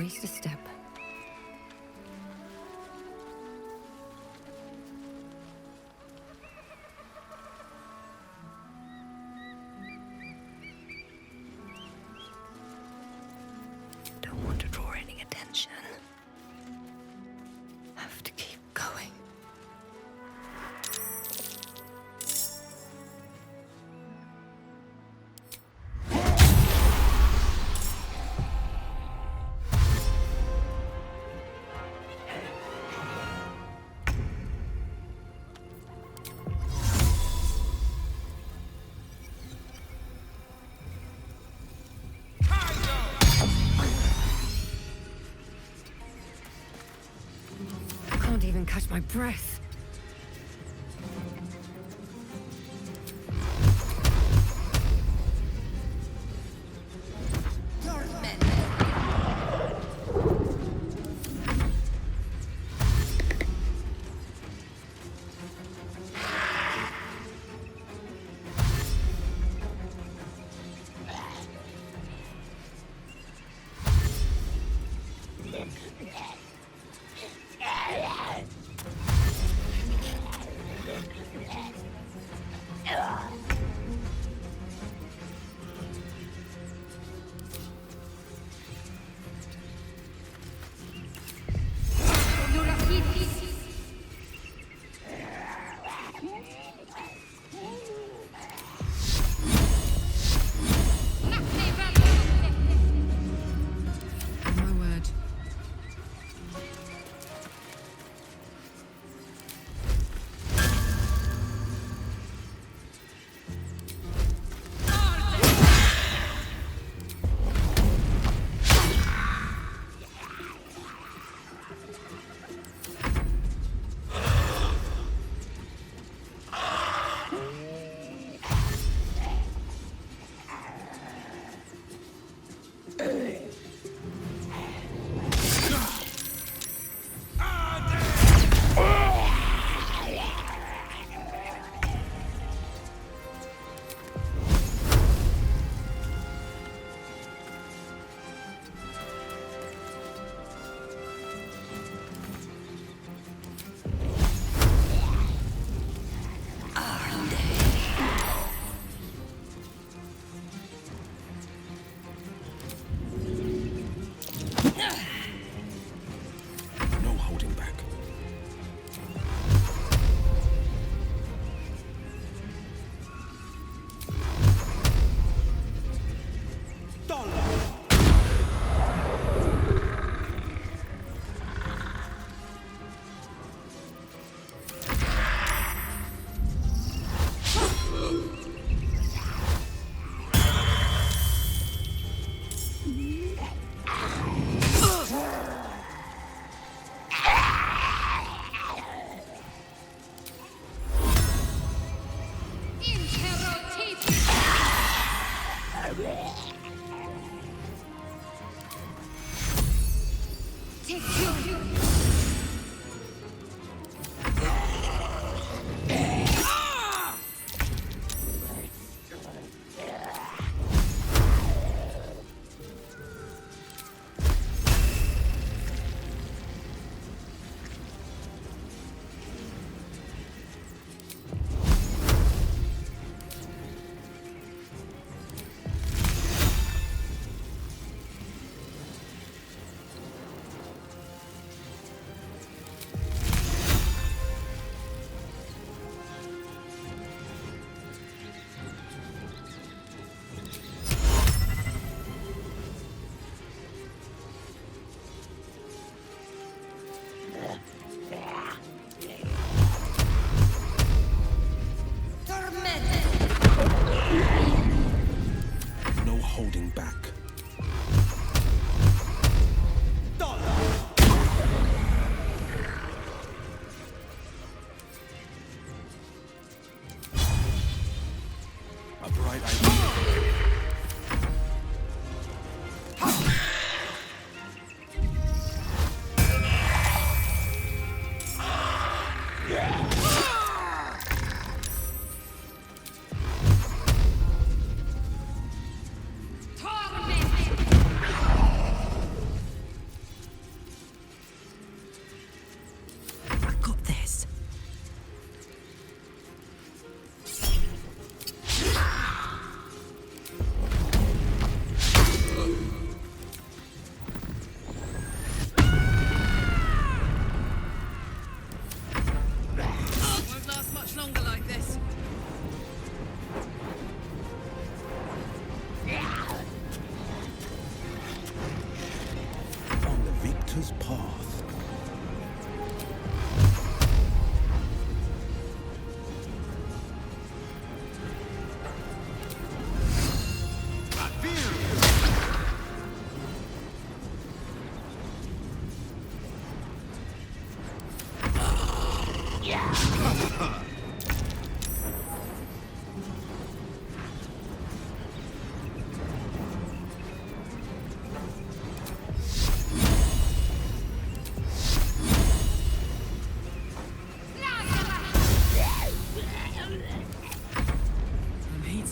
waste a step. Don't want to draw any attention. Have to keep going. I can't even catch my breath.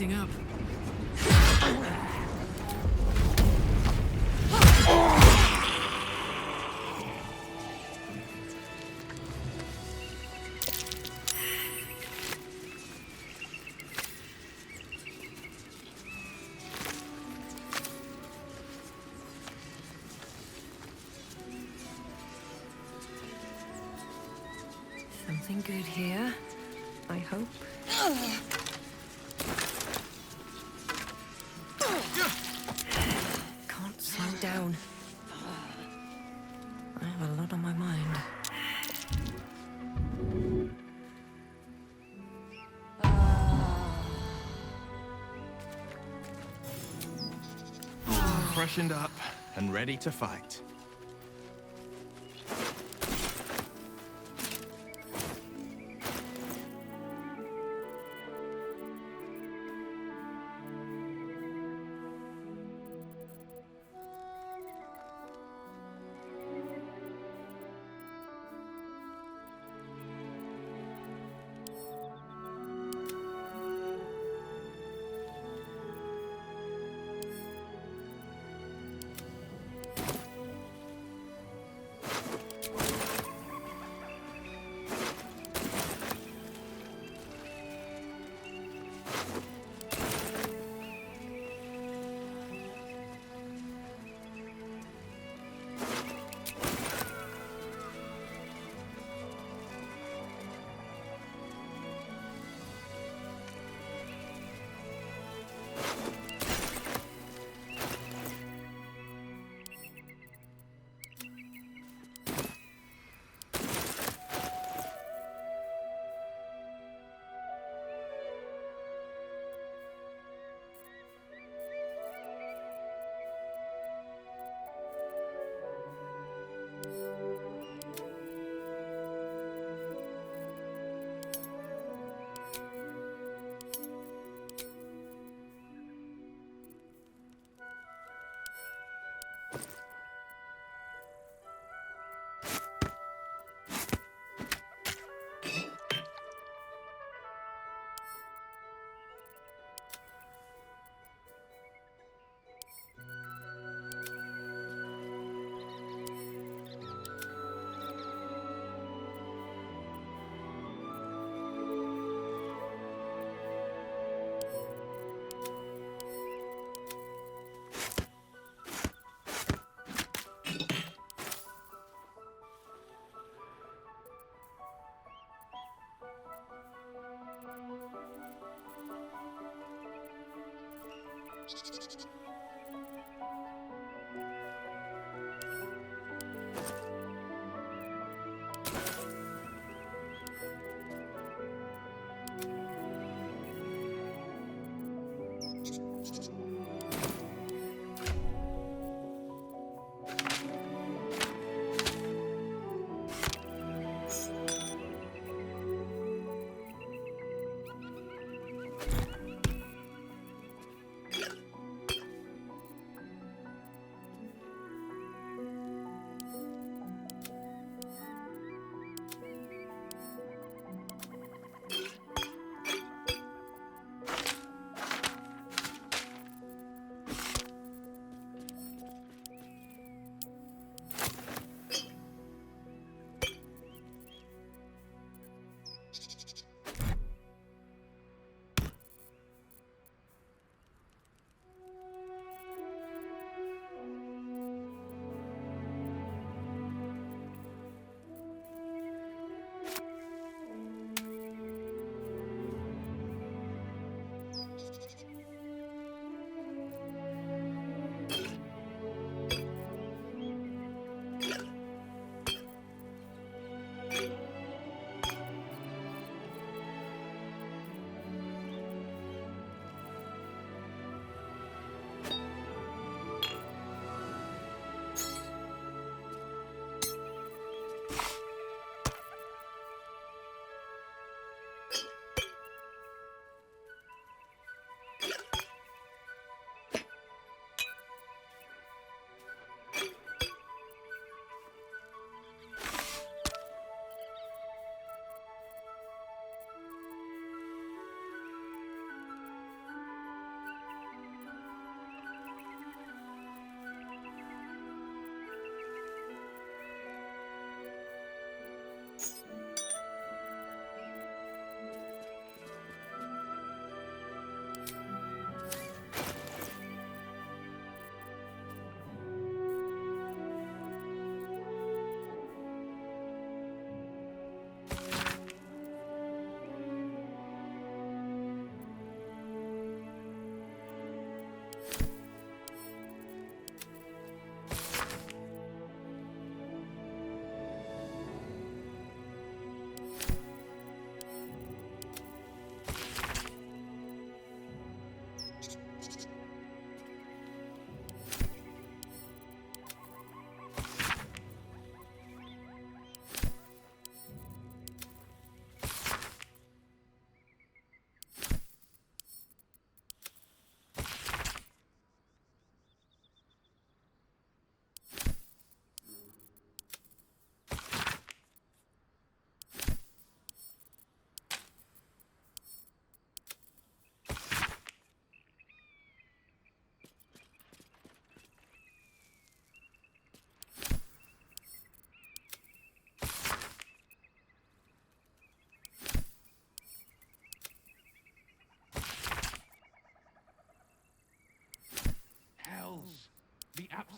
heating up. Something good here, I hope. Can't slow down. I have a lot on my mind. Freshened up and ready to fight.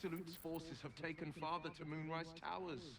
Absolute's forces have taken Father to Moonrise Towers.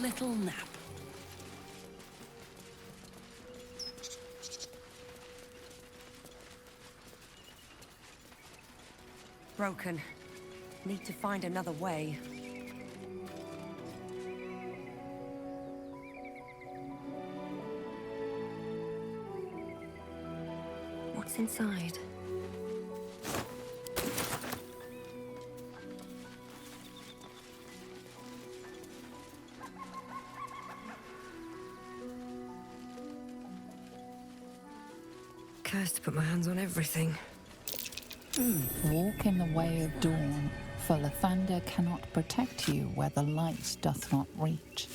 little nap. Broken. Need to find another way. What's inside? Cursed to put my hands on everything. Walk in the way of dawn, for Lathander cannot protect you where the light doth not reach.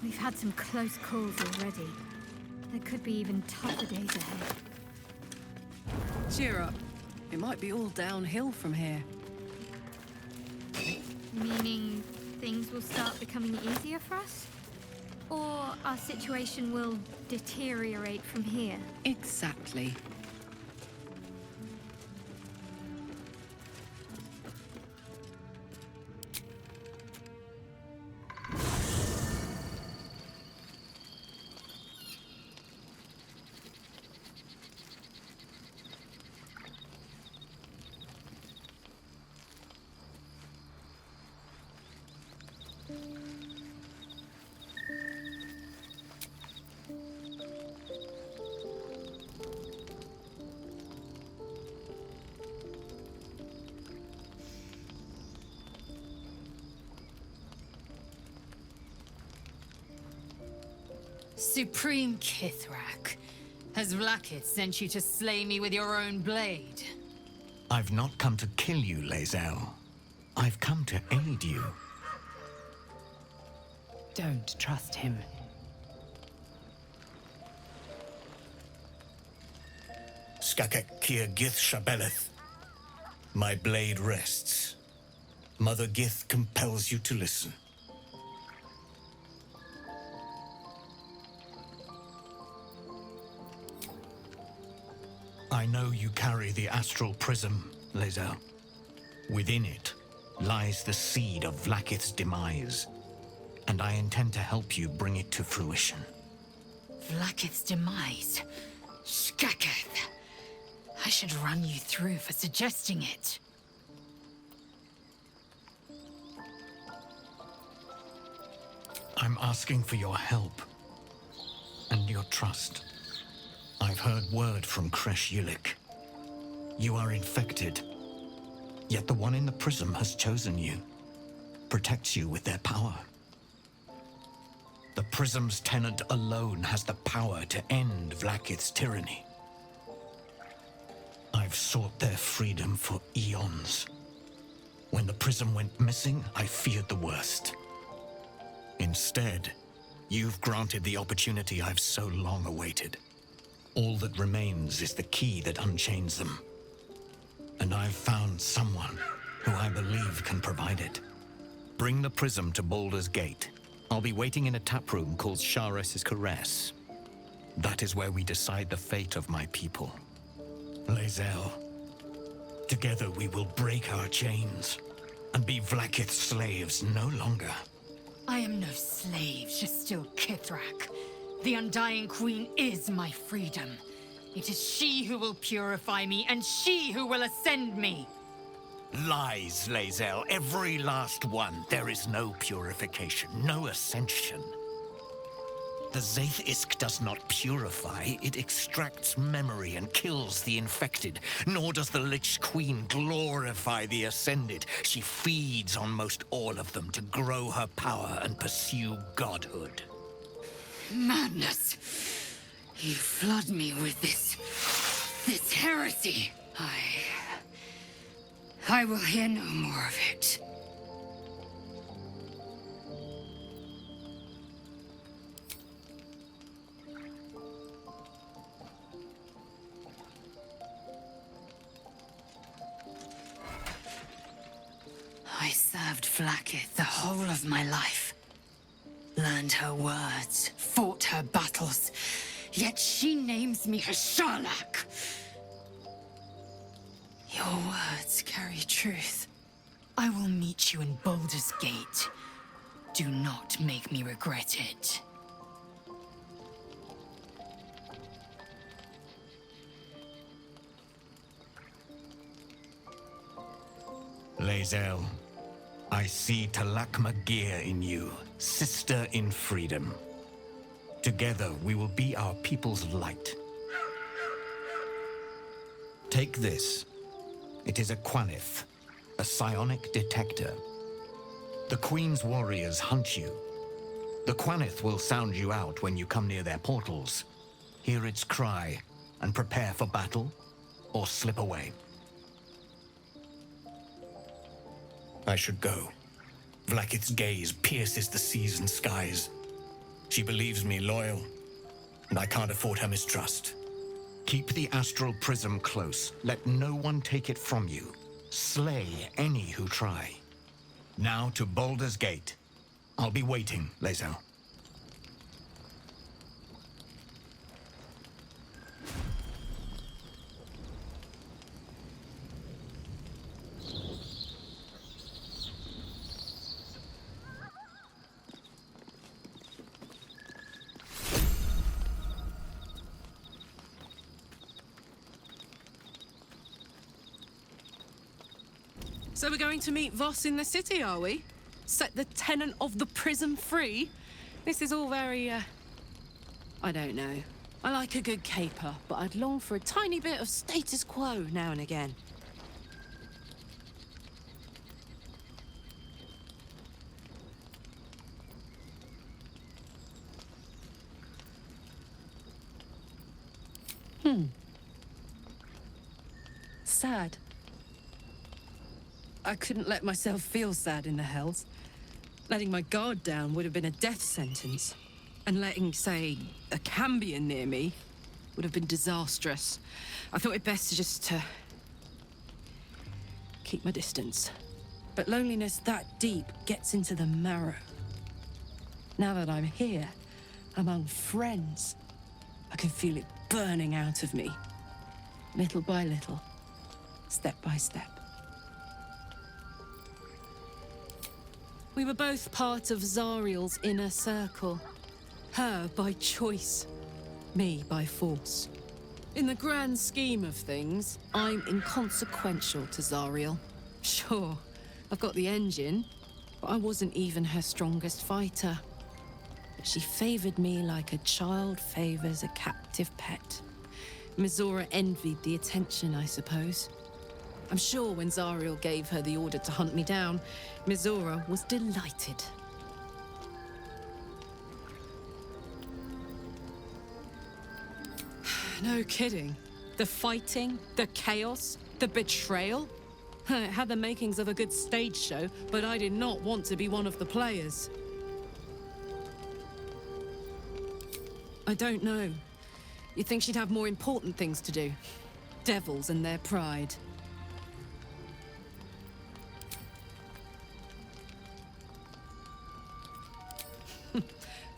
We've had some close calls already. There could be even tougher days ahead. Cheer up. It might be all downhill from here. Meaning things will start becoming easier for us? Or our situation will deteriorate from here? Exactly. Supreme Kithrak, has Vlaakith sent you to slay me with your own blade? I've not come to kill you, Lae'zel. I've come to aid you. Don't trust him. Skakek Kier Gith Shabeleth. My blade rests. Mother Gith compels you to listen. I know you carry the astral prism, Lae'zel. Within it lies the seed of Vlaakith's demise, and I intend to help you bring it to fruition. Vlaakith's demise? Skaketh! I should run you through for suggesting it. I'm asking for your help and your trust. I've heard word from Kresh Yulik. You are infected, yet the one in the prism has chosen you, protects you with their power. The prism's tenant alone has the power to end Vlaakith's tyranny. I've sought their freedom for eons. When the prism went missing, I feared the worst. Instead, you've granted the opportunity I've so long awaited. All that remains is the key that unchains them. And I've found someone who I believe can provide it. Bring the prism to Baldur's Gate. I'll be waiting in a taproom called Shares's Caress. That is where we decide the fate of my people. Lae'zel, together we will break our chains and be Vlaakith's slaves no longer. I am no slave, just still Kithrak. The Undying Queen is my freedom. It is she who will purify me, and she who will ascend me. Lies, Lae'zel, every last one. There is no purification, no ascension. The Zaith Isk does not purify, it extracts memory and kills the infected. Nor does the Lich Queen glorify the ascended. She feeds on most all of them to grow her power and pursue godhood. Madness! You flood me with this heresy. I will hear no more of it. Vlaakith the whole of my life. Learned her words, fought her battles, yet she names me her Sharlak. Your words carry truth. I will meet you in Baldur's Gate. Do not make me regret it. Lae'zel, I see Talakma Gear in you, sister in freedom. Together we will be our people's light. Take this. It is a Quanith, a psionic detector. The Queen's warriors hunt you. The Quanith will sound you out when you come near their portals. Hear its cry and prepare for battle, or slip away. I should go. Vlaakith's gaze pierces the seas and skies. She believes me loyal, and I can't afford her mistrust. Keep the astral prism close. Let no one take it from you. Slay any who try. Now to Baldur's Gate. I'll be waiting, Lae'zel. So we're going to meet Voss in the city, are we? Set the tenant of the prison free? This is all very, I don't know. I like a good caper, but I'd long for a tiny bit of status quo now and again. Sad. I couldn't let myself feel sad in the Hells. Letting my guard down would have been a death sentence. And letting, say, a Cambion near me would have been disastrous. I thought it best to just, keep my distance. But loneliness that deep gets into the marrow. Now that I'm here, among friends, I can feel it burning out of me. Little by little, step by step. We were both part of Zariel's inner circle. Her by choice, me by force. In the grand scheme of things, I'm inconsequential to Zariel. Sure, I've got the engine, but I wasn't even her strongest fighter. But she favored me like a child favors a captive pet. Mizora envied the attention, I suppose. I'm sure when Zariel gave her the order to hunt me down, Mizora was delighted. No kidding. The fighting, the chaos, the betrayal. It had the makings of a good stage show, but I did not want to be one of the players. I don't know. You'd think she'd have more important things to do. Devils and their pride.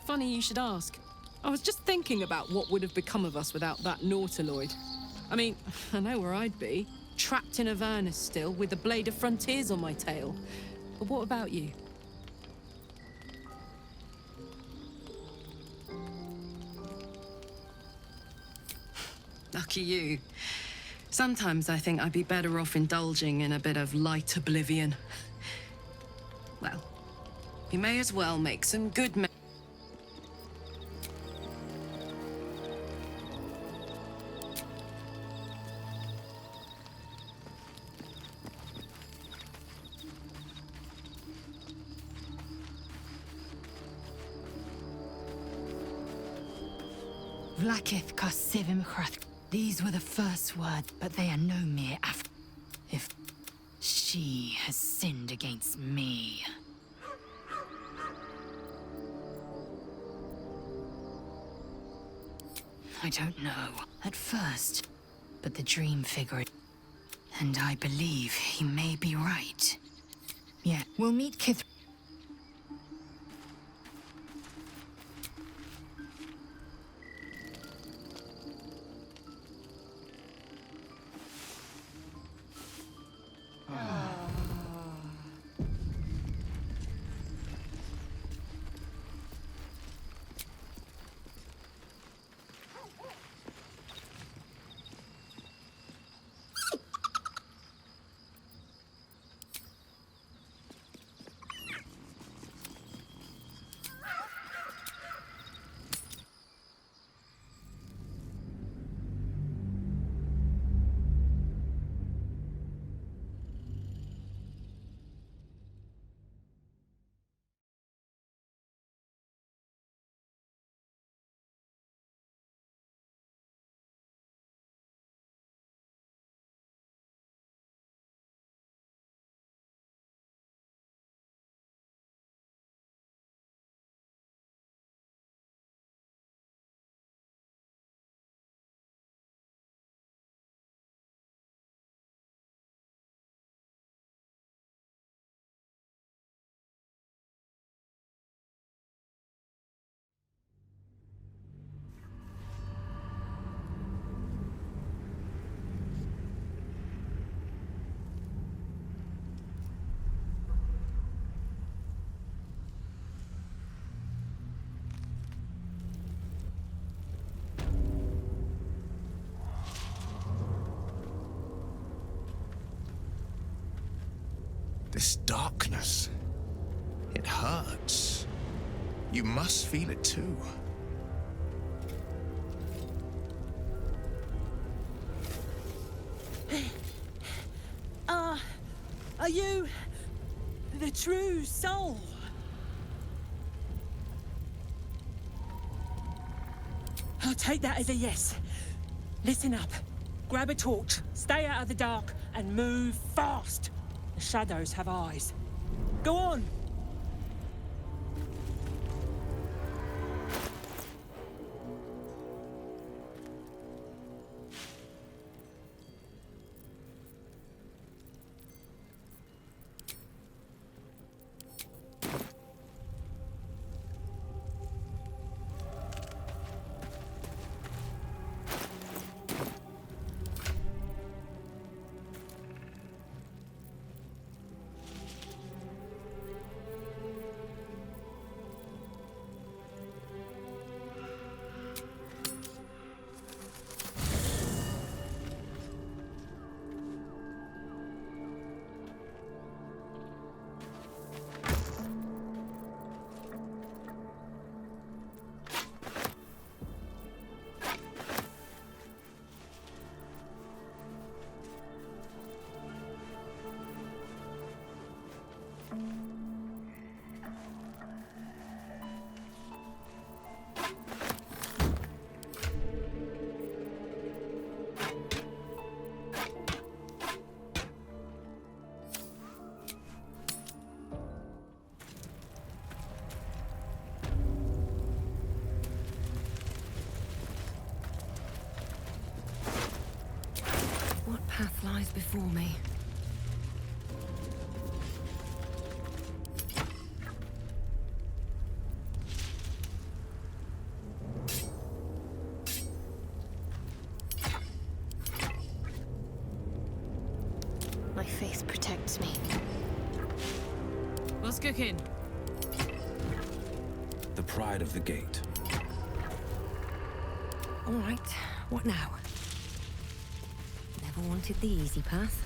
Funny you should ask. I was just thinking about what would have become of us without that Nautiloid. I mean, I know where I'd be. Trapped in Avernus still, with the Blade of Frontiers on my tail. But what about you? Lucky you. Sometimes I think I'd be better off indulging in a bit of light oblivion. Well, we may as well make some good Vlaakith Karsivim Hrath. These were the first words, but they are no mere after. If she has sinned against me. I don't know at first, but the dream figured, and I believe he may be right. Yeah, we'll meet Kith. This darkness, it hurts. You must feel it too. Are you the true soul? I'll take that as a yes. Listen up. Grab a torch, stay out of the dark, and move fast. The shadows have eyes. Go on! What path lies before me? My faith protects me. What's cooking? The pride of the gate. All right, what now? Never wanted the easy path.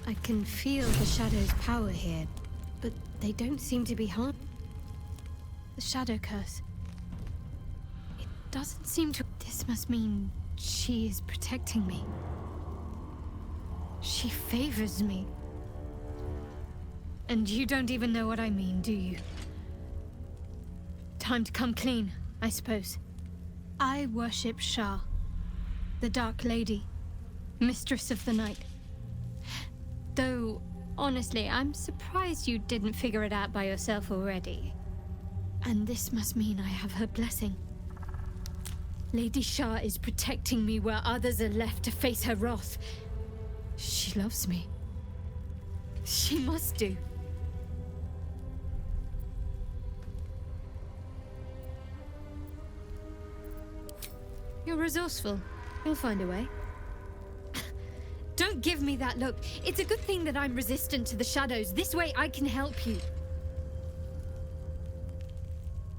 I can feel the shadow's power here, but they don't seem to be harmed. The shadow curse. It doesn't seem to... This must mean she is protecting me. She favors me. And you don't even know what I mean, do you? Time to come clean, I suppose. I worship Shah, the Dark Lady, Mistress of the Night. Though, honestly, I'm surprised you didn't figure it out by yourself already. And this must mean I have her blessing. Lady Shah is protecting me where others are left to face her wrath. She loves me. She must do. You're resourceful. You'll find a way. Don't give me that look. It's a good thing that I'm resistant to the shadows. This way I can help you.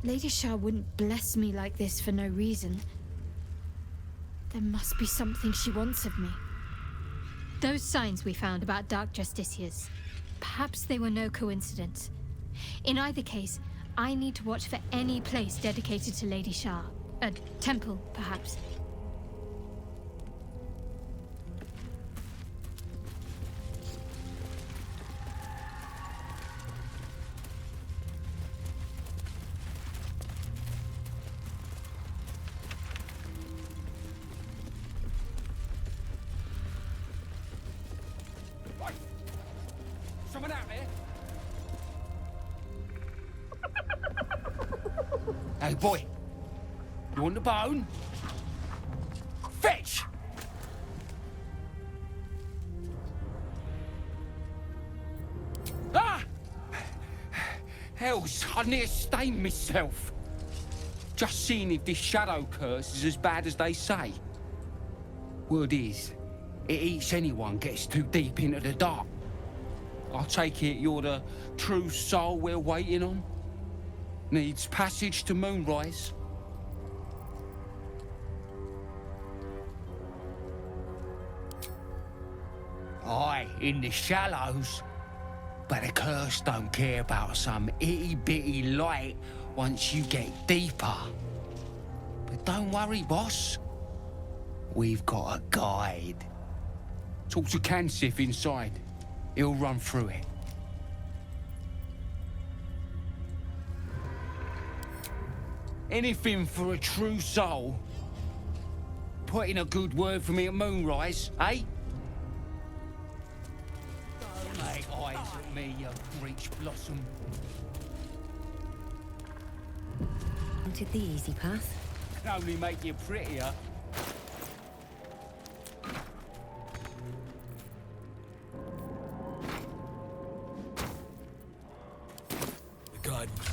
Lady Shah wouldn't bless me like this for no reason. There must be something she wants of me. Those signs we found about Dark Justiciars, perhaps they were no coincidence. In either case, I need to watch for any place dedicated to Lady Shah. A temple, perhaps. Someone out there? Hey, boy. You want the bone? Fetch! Ah! Hells, I near stained myself. Just seeing if this shadow curse is as bad as they say. Word is, it eats anyone gets too deep into the dark. I take it you're the true soul we're waiting on? Needs passage to Moonrise? Aye, in the shallows. But the curse don't care about some itty-bitty light once you get deeper. But don't worry, boss. We've got a guide. Talk to Kansif inside. He'll run through it. Anything for a true soul. Put in a good word for me at Moonrise, eh? Don't make eyes at me, you breech blossom. Wanted the easy path. Can only make you prettier. The guidance.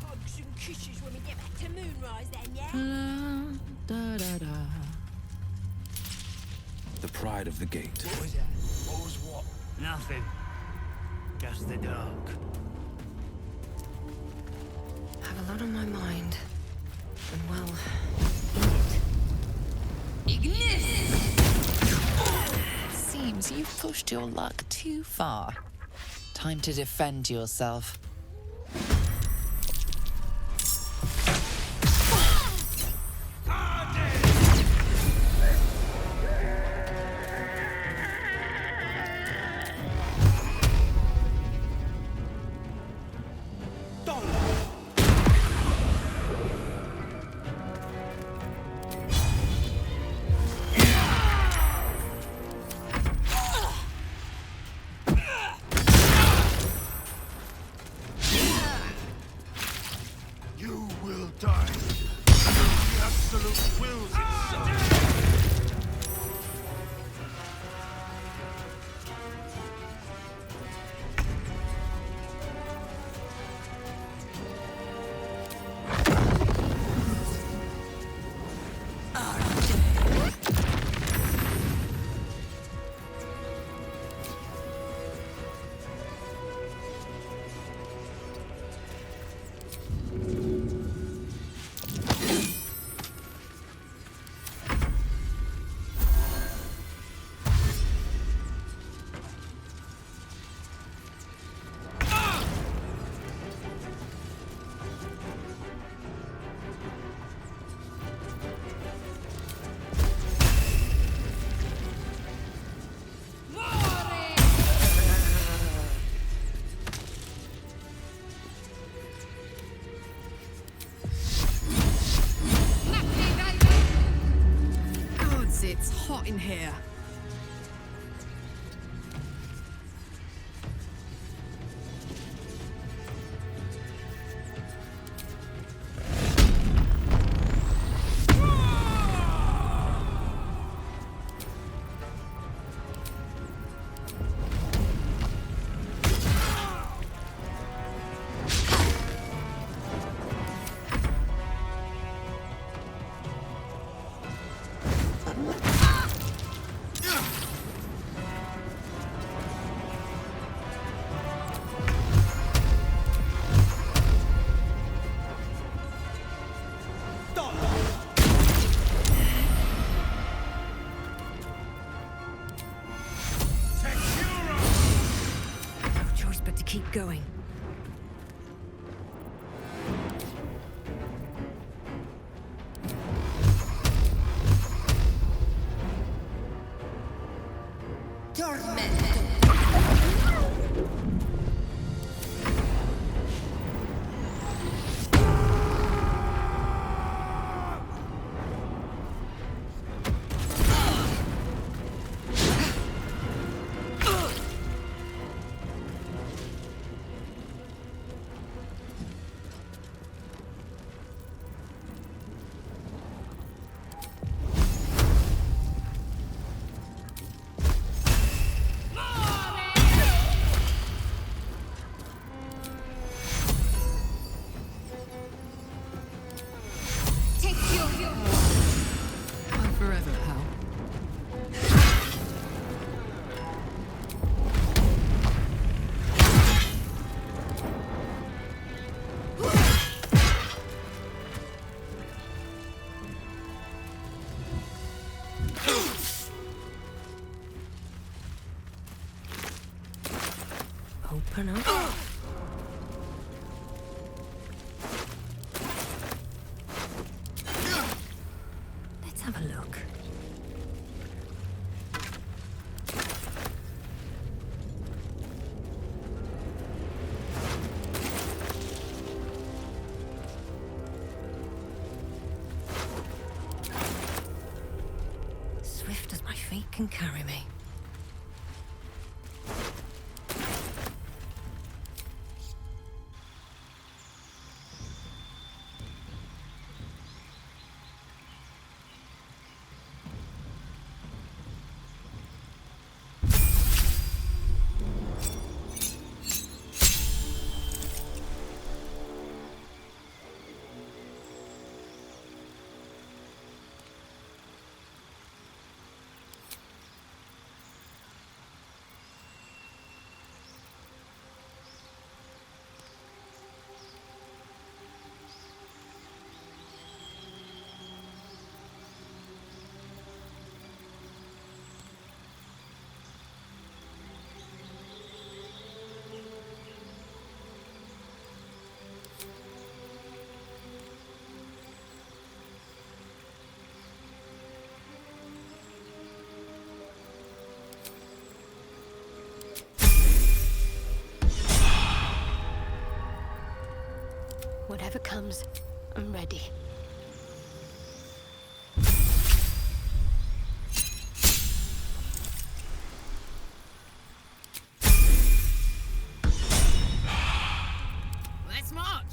Hugs and kisses when we get back to Moonrise then, yeah? Da da da. The pride of the gate. What was that? What was what? Nothing. Just the dark. I have a lot on my mind. And well, Seems you've pushed your luck too far. Time to defend yourself. here. Keep going. Forever, pal. Open up. Let's have a look. Swift as my feet can carry me. Whatever comes, I'm ready. Let's march!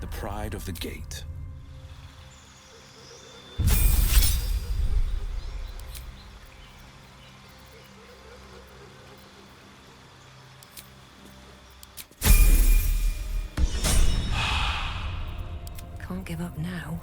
The pride of the gate. Can't give up now.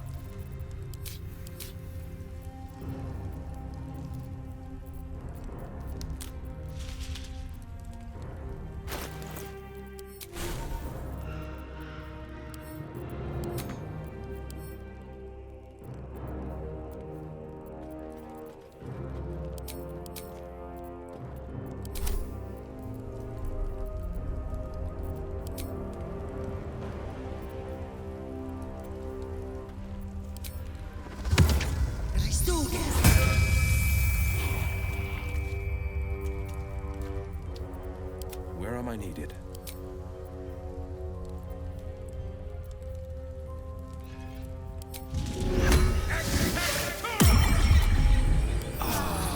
am I needed?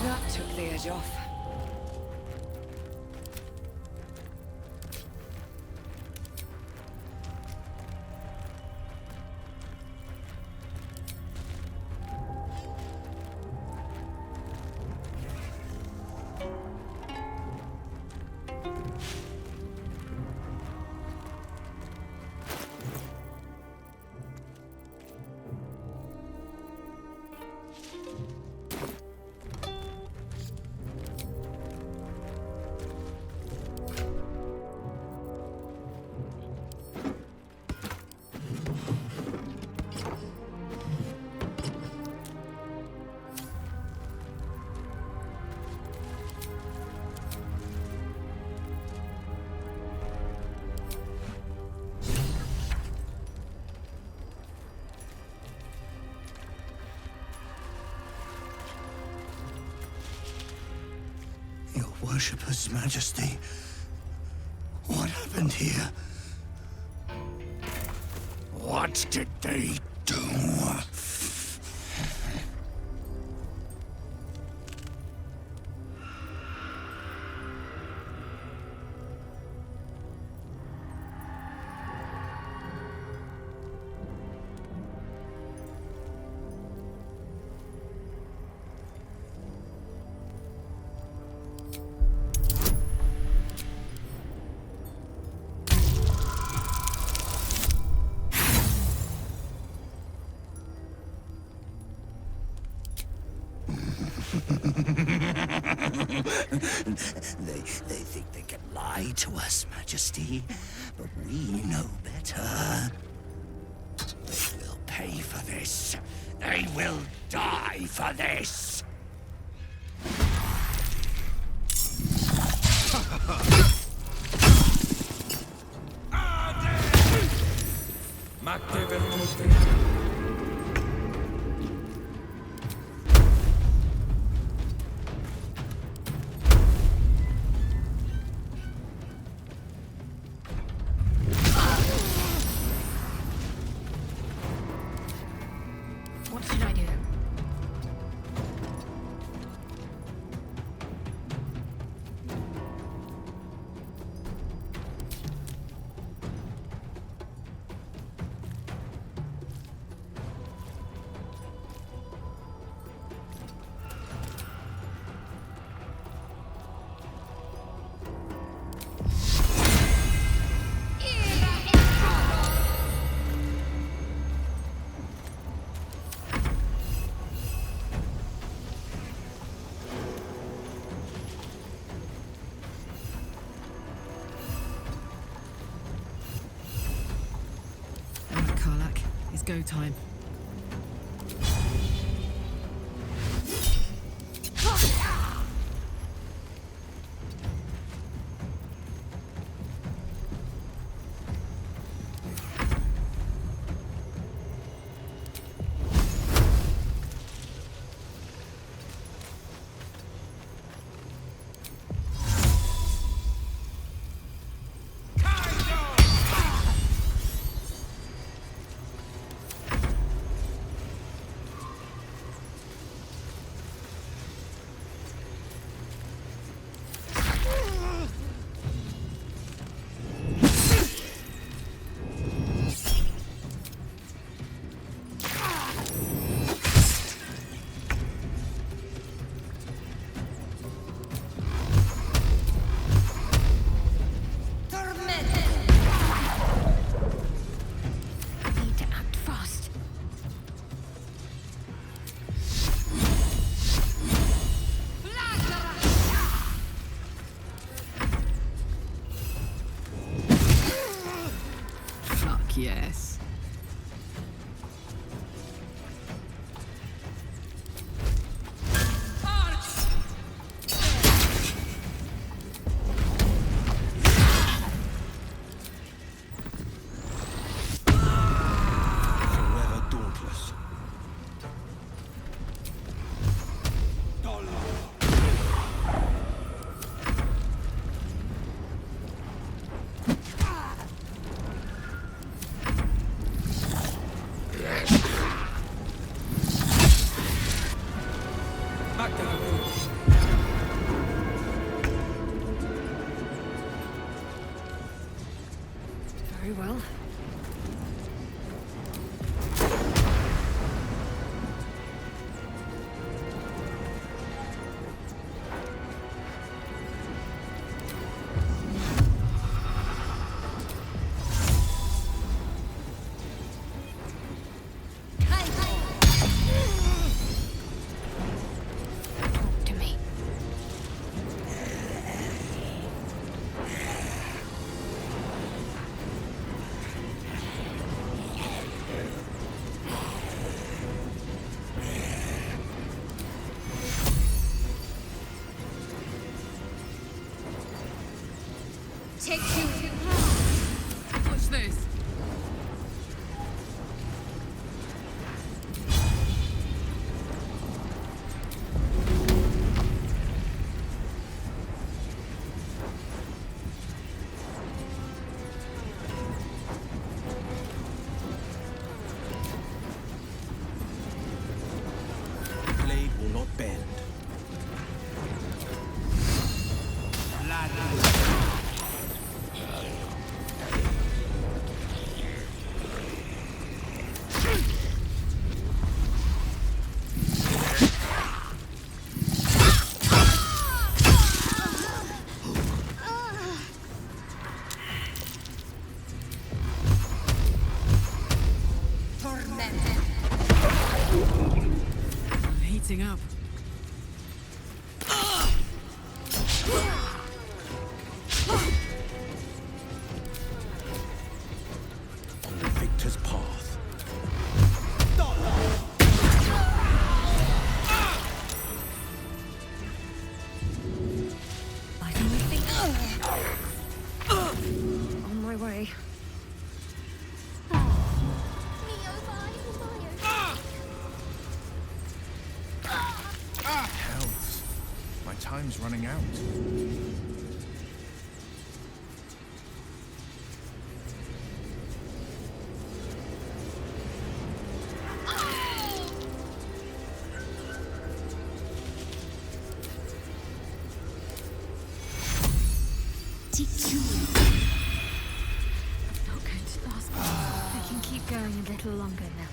That took the edge off. Your Worshipper's Majesty, what happened here? What did they do? They think they can lie to us, Majesty, but we know better. They will pay for this. They will die for this. What should I do? Karlak, it's go time. Very well. Take you. Watch this. The blade will not bend. Heating up. On the victor's path. Lighting my feet. On my way. Hells. My time's running out. Not going to last long. I can keep going a little longer now.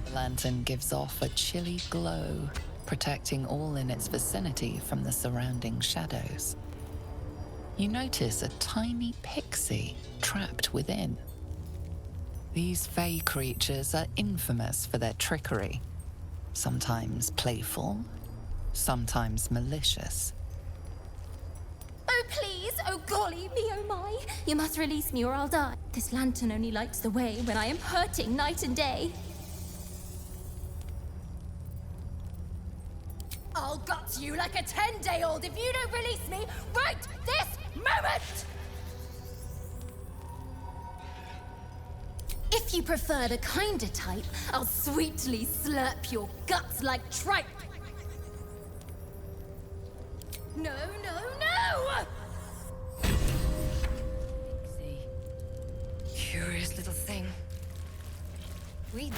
The lantern gives off a chilly glow, protecting all in its vicinity from the surrounding shadows. You notice a tiny pixie trapped within. These fey creatures are infamous for their trickery, sometimes playful, sometimes malicious. Oh, please! Oh, golly me, oh my! You must release me or I'll die. This lantern only lights the way when I am hurting night and day. I'll gut you like a 10-day-old if you don't release me right this moment! If you prefer the kinder type, I'll sweetly slurp your guts like tripe. No, no, no! See. Curious little thing. We...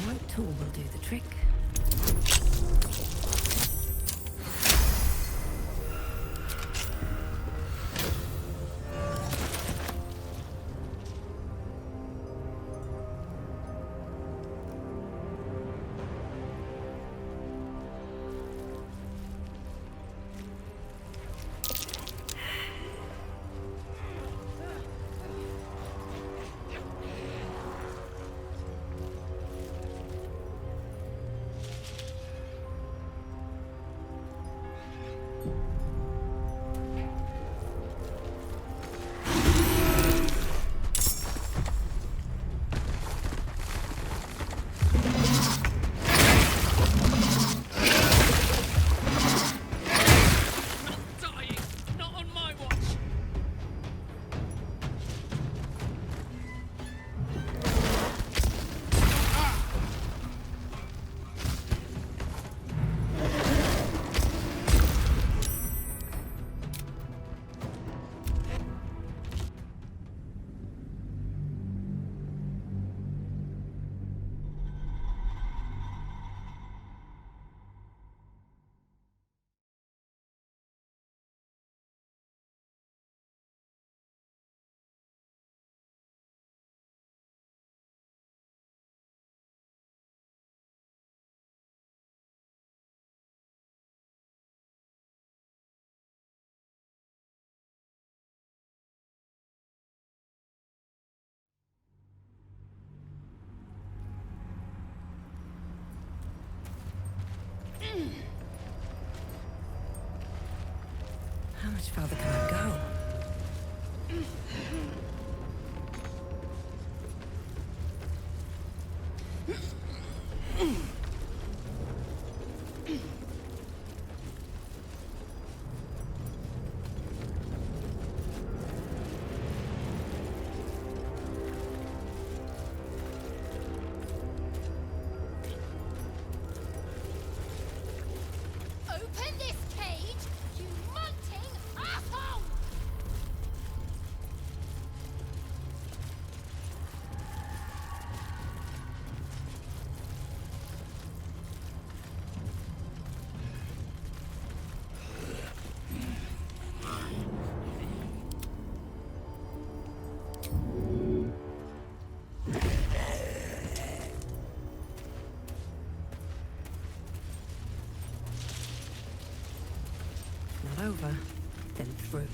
White tool will do the trick. much farther can I go? Open this cage, you munting asshole! Not over, then through.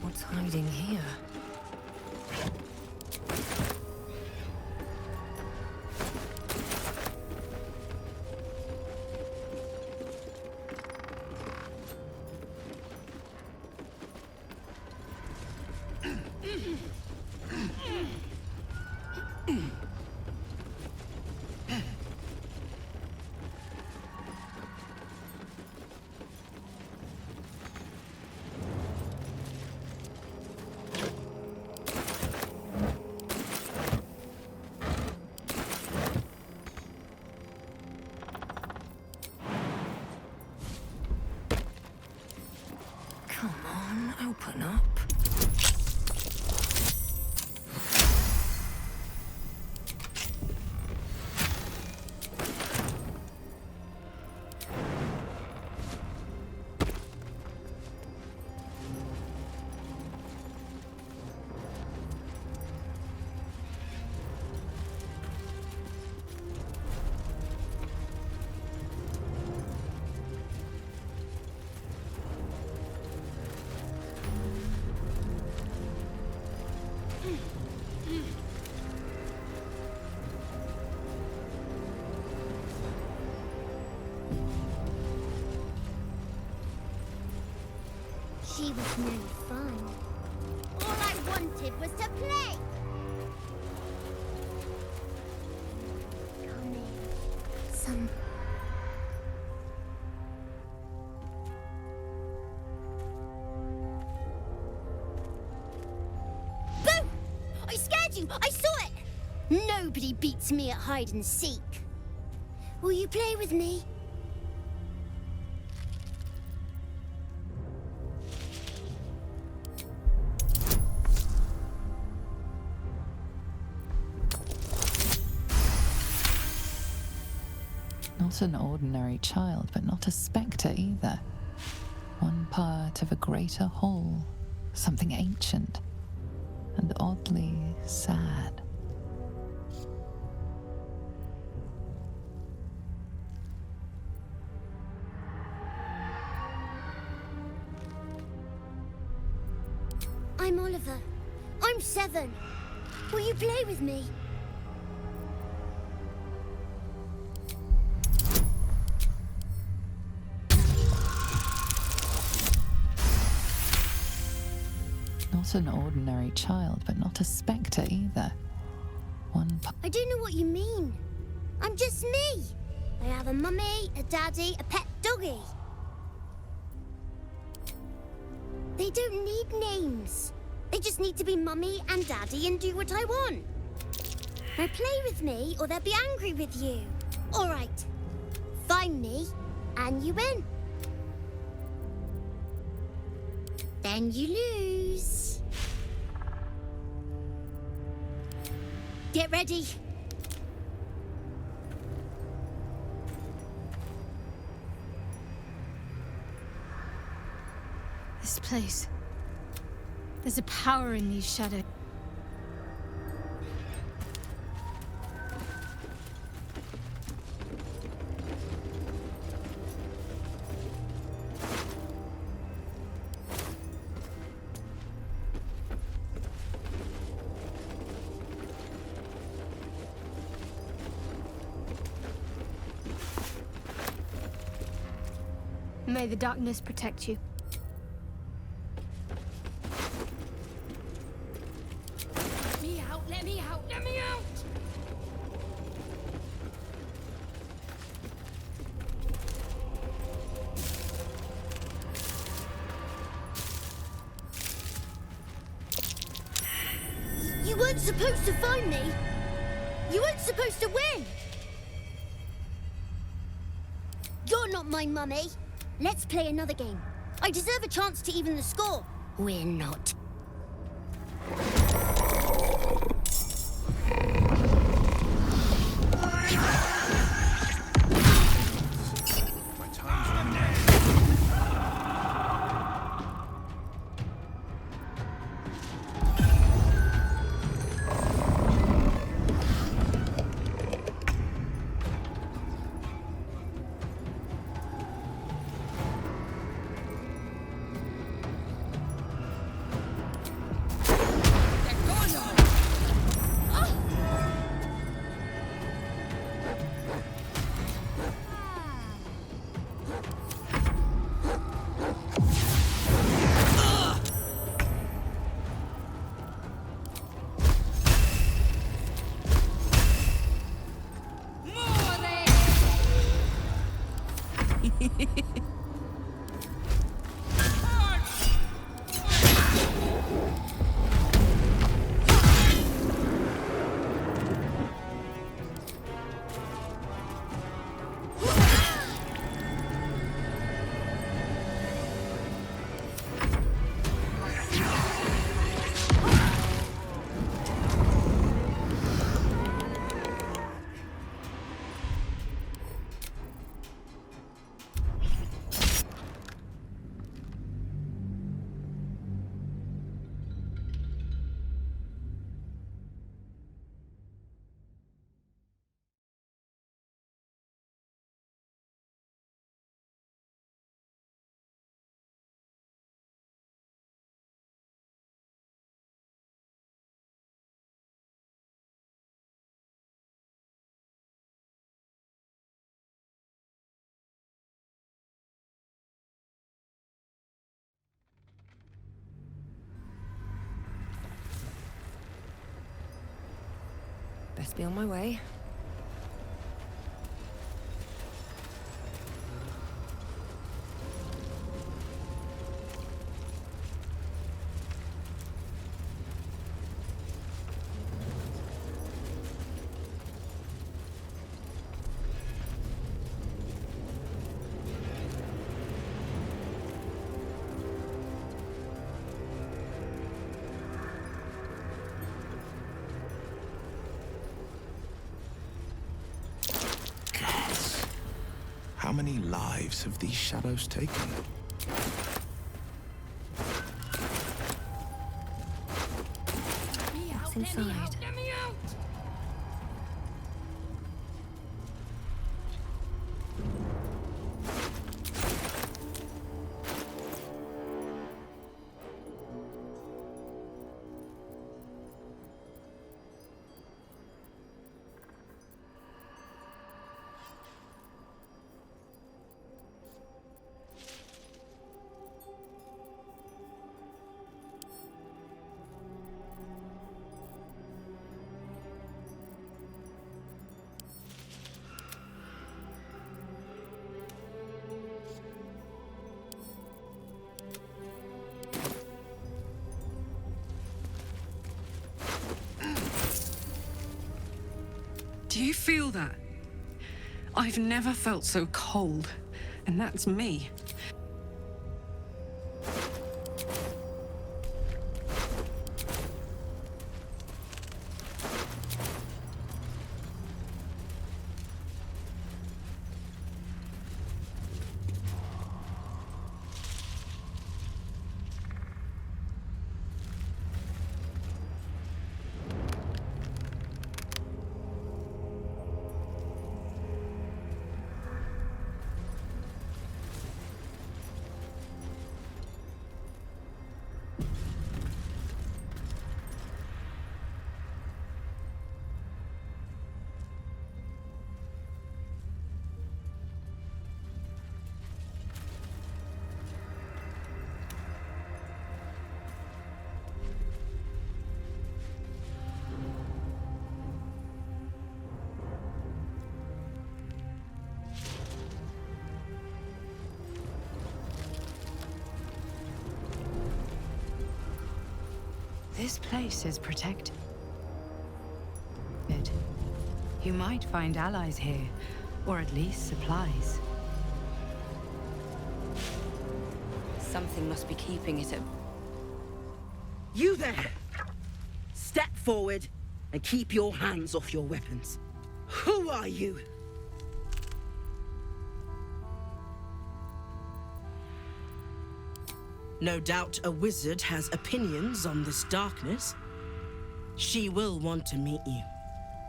What's hiding here? Come on, open up. She was no fun. All I wanted was to play. Come in. Some. Boo! I scared you! I saw it! Nobody beats me at hide and seek. Will you play with me? Not an ordinary child, but not a spectre either. One part of a greater whole, something ancient and oddly sad. I'm Oliver. I'm 7. Will you play with me? Not an ordinary child, but not a spectre either. I don't know what you mean. I'm just me. I have a mummy, a daddy, a pet doggy. They don't need names. They just need to be mummy and daddy and do what I want. Now play with me or they'll be angry with you. All right. Find me and you win. Then you lose. Get ready. This place. There's a power in these shadows. May the darkness protect you. Let me out, let me out, let me out! You weren't supposed to find me. You weren't supposed to win. You're not my mummy. Let's play another game. I deserve a chance to even the score. We're not. My time's running out. Best be on my way. How many lives have these shadows taken? What's inside? Do you feel that? I've never felt so cold, and that's me. This place is protected. You might find allies here, or at least supplies. Something must be keeping it. You there! Step forward and keep your hands off your weapons. Who are you? No doubt a wizard has opinions on this darkness. She will want to meet you.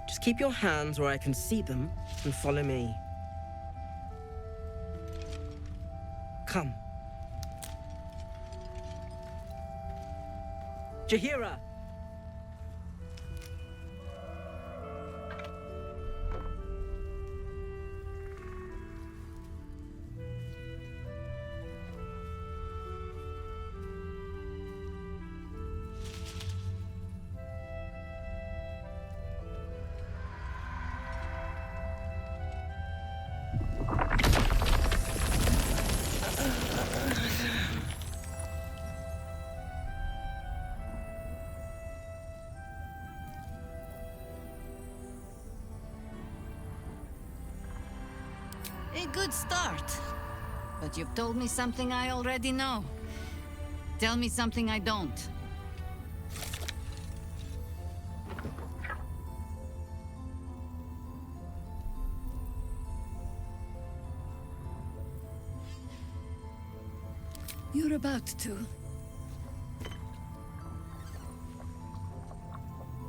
Just keep your hands where I can see them and follow me. Come. Jahira! A good start. But you've told me something I already know. Tell me something I don't. You're about to.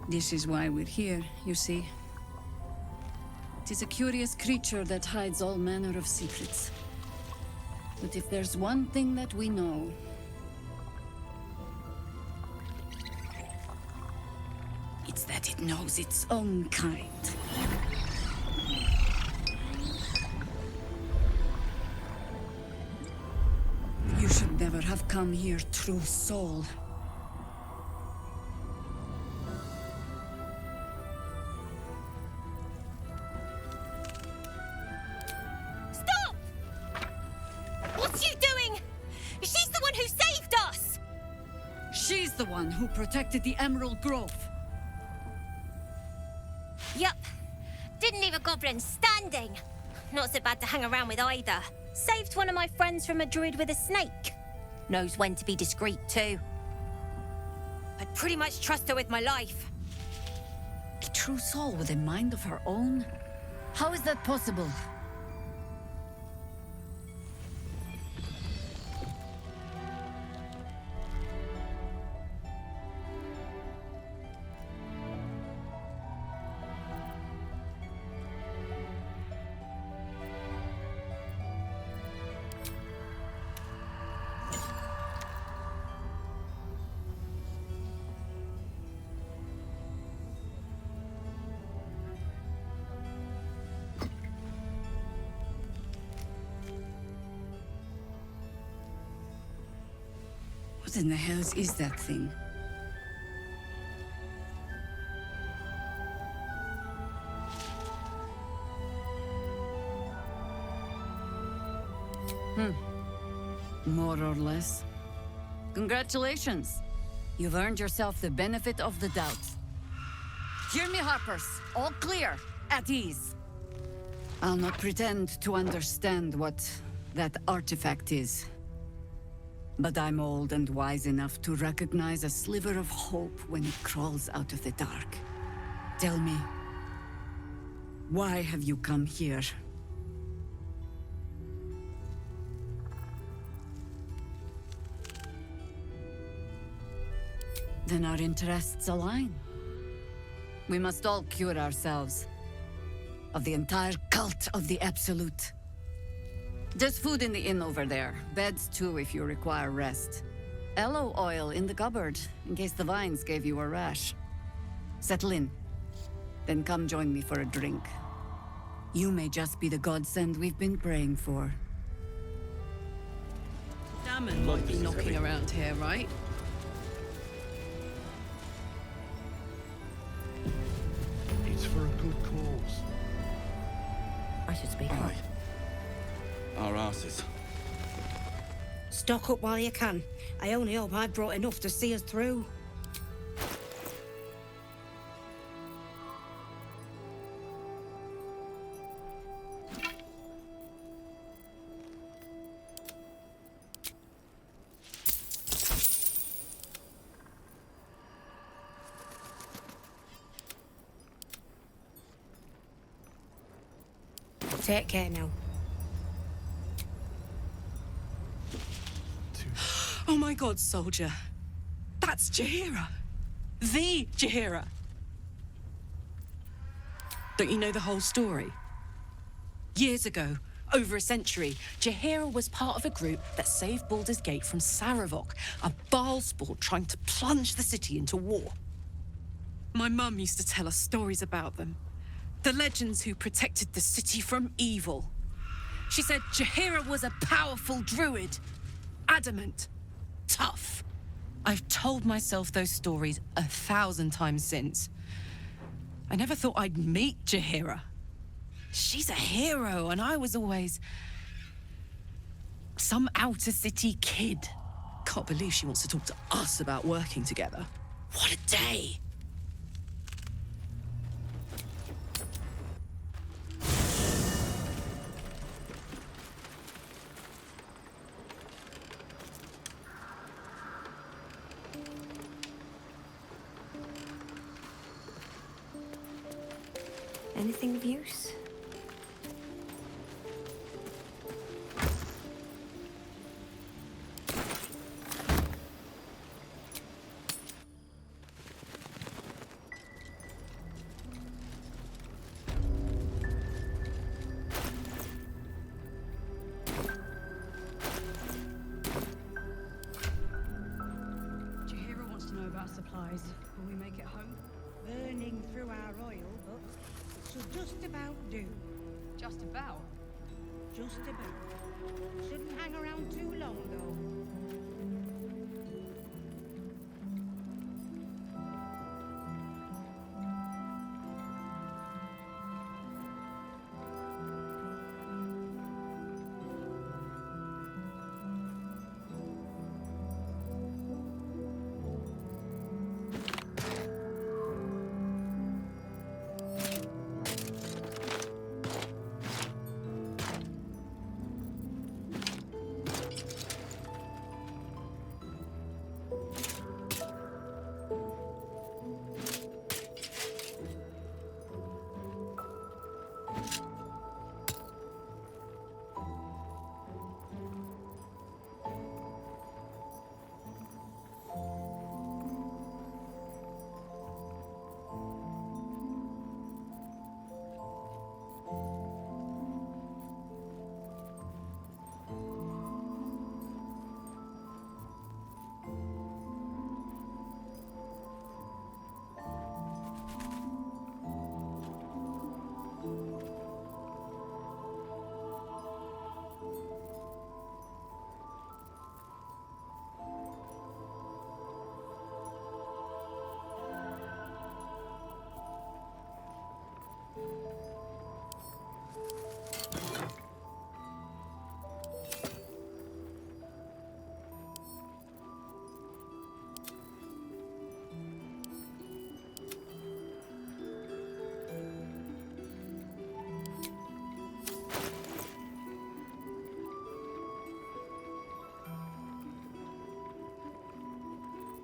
This is why we're here, you see. It is a curious creature that hides all manner of secrets. But if there's one thing that we know, it's that it knows its own kind. You should never have come here, true soul. The one who protected the Emerald Grove. Yup. Didn't leave a goblin standing. Not so bad to hang around with either. Saved one of my friends from a druid with a snake. Knows when to be discreet too. I'd pretty much trust her with my life. A true soul with a mind of her own? How is that possible? What in the hells is that thing? More or less. Congratulations. You've earned yourself the benefit of the doubt. Hear me, Harpers. All clear. At ease. I'll not pretend to understand what that artifact is. But I'm old and wise enough to recognize a sliver of hope when it crawls out of the dark. Tell me, why have you come here? Then our interests align. We must all cure ourselves of the entire cult of the Absolute. There's food in the inn over there. Beds too if you require rest. Aloe oil in the cupboard, in case the vines gave you a rash. Settle in. Then come join me for a drink. You may just be the godsend we've been praying for. Damon might be knocking around here, right? It's for a good cause. I should speak up. Our asses. Stock up while you can. I only hope I brought enough to see us through. Take care now. Oh my god, soldier. That's Jaheira. The Jaheira. Don't you know the whole story? Years ago, over a century, Jaheira was part of a group that saved Baldur's Gate from Saravok, a Baalsport trying to plunge the city into war. My mum used to tell us stories about them. The legends who protected the city from evil. She said Jaheira was a powerful druid. Adamant. Tough. I've told myself those stories 1,000 times since. I never thought I'd meet Jaheira. She's a hero, and I was always some outer city kid. Can't believe she wants to talk to us about working together. What a day! Anything of use? Jaheira wants to know about supplies. Will we make it home? Burning through our oil, but it should just about do. Just about? Just about. Shouldn't hang around too long, though.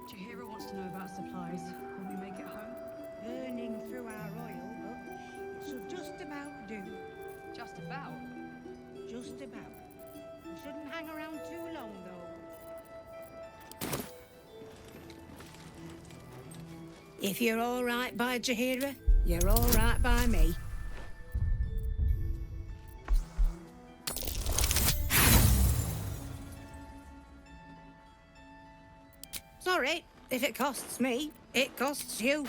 Jaheira wants to know about supplies. Will we make it home? Burning through our oil, but it should just about do. Just about? Just about. We shouldn't hang around too long, though. If you're all right by Jaheira, you're all right by me. Sorry, if it costs me, it costs you.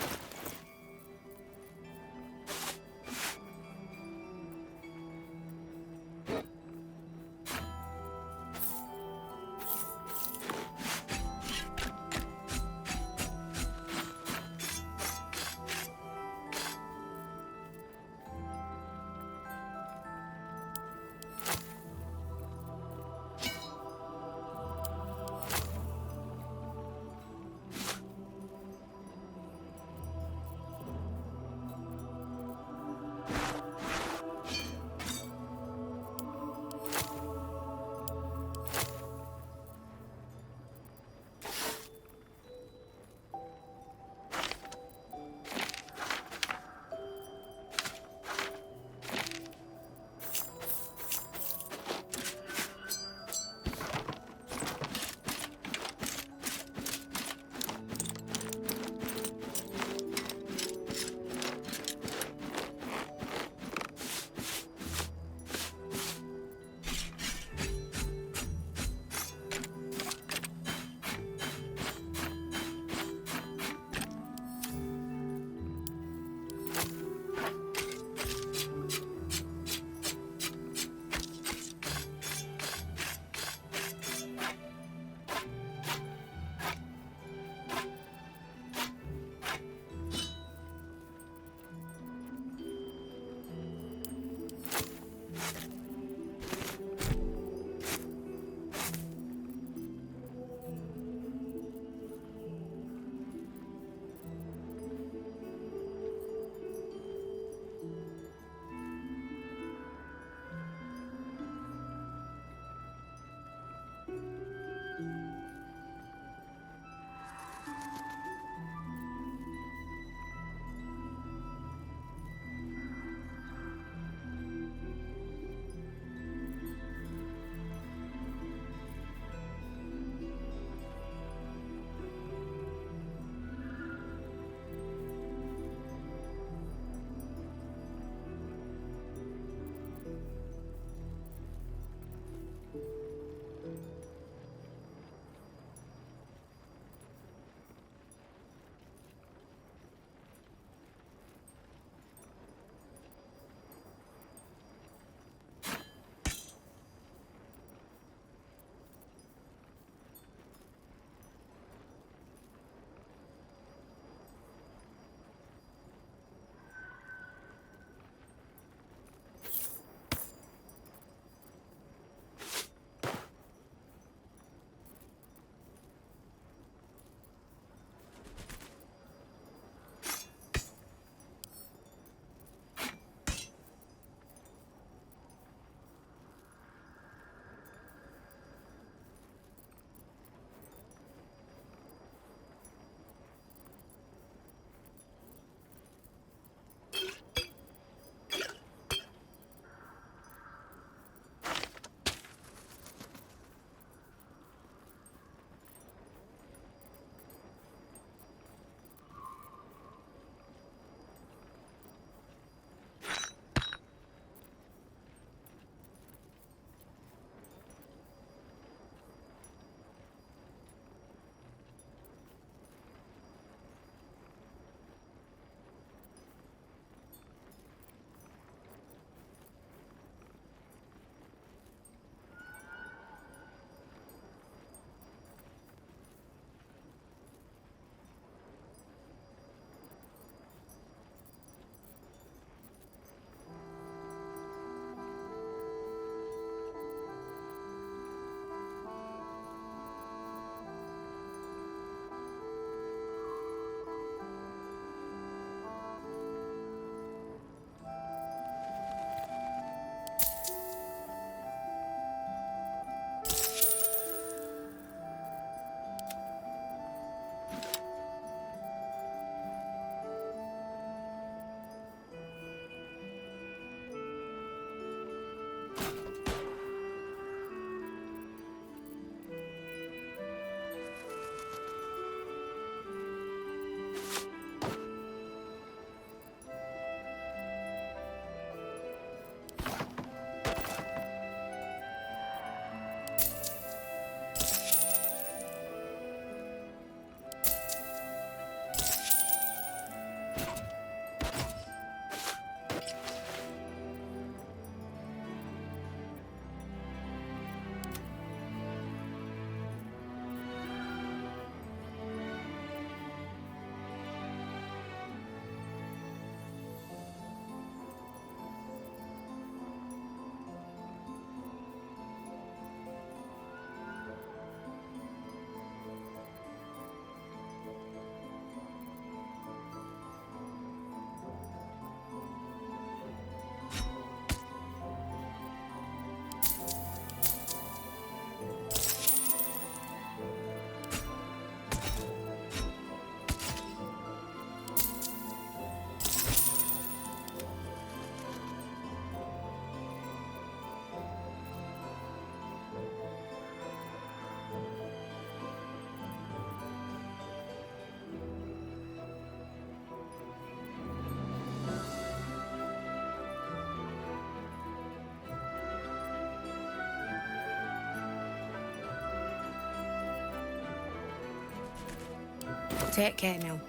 Take care now.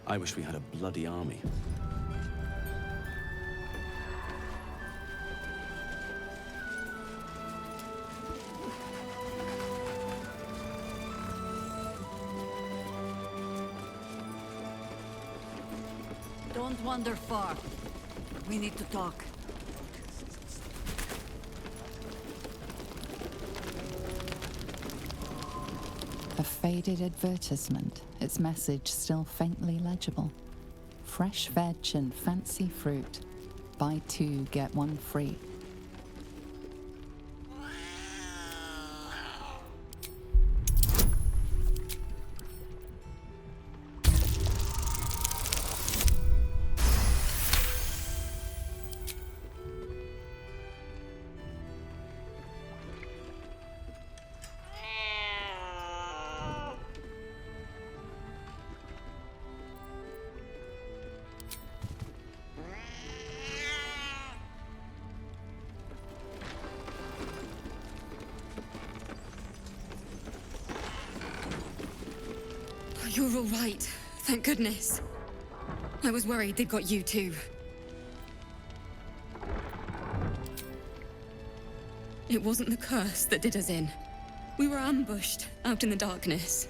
I wish we had a bloody army. Don't wander far. We need to talk. A faded advertisement, its message still faintly legible. Fresh veg and fancy fruit. Buy 2, get 1 free. You're all right. Thank goodness. I was worried they'd got you too. It wasn't the curse that did us in. We were ambushed out in the darkness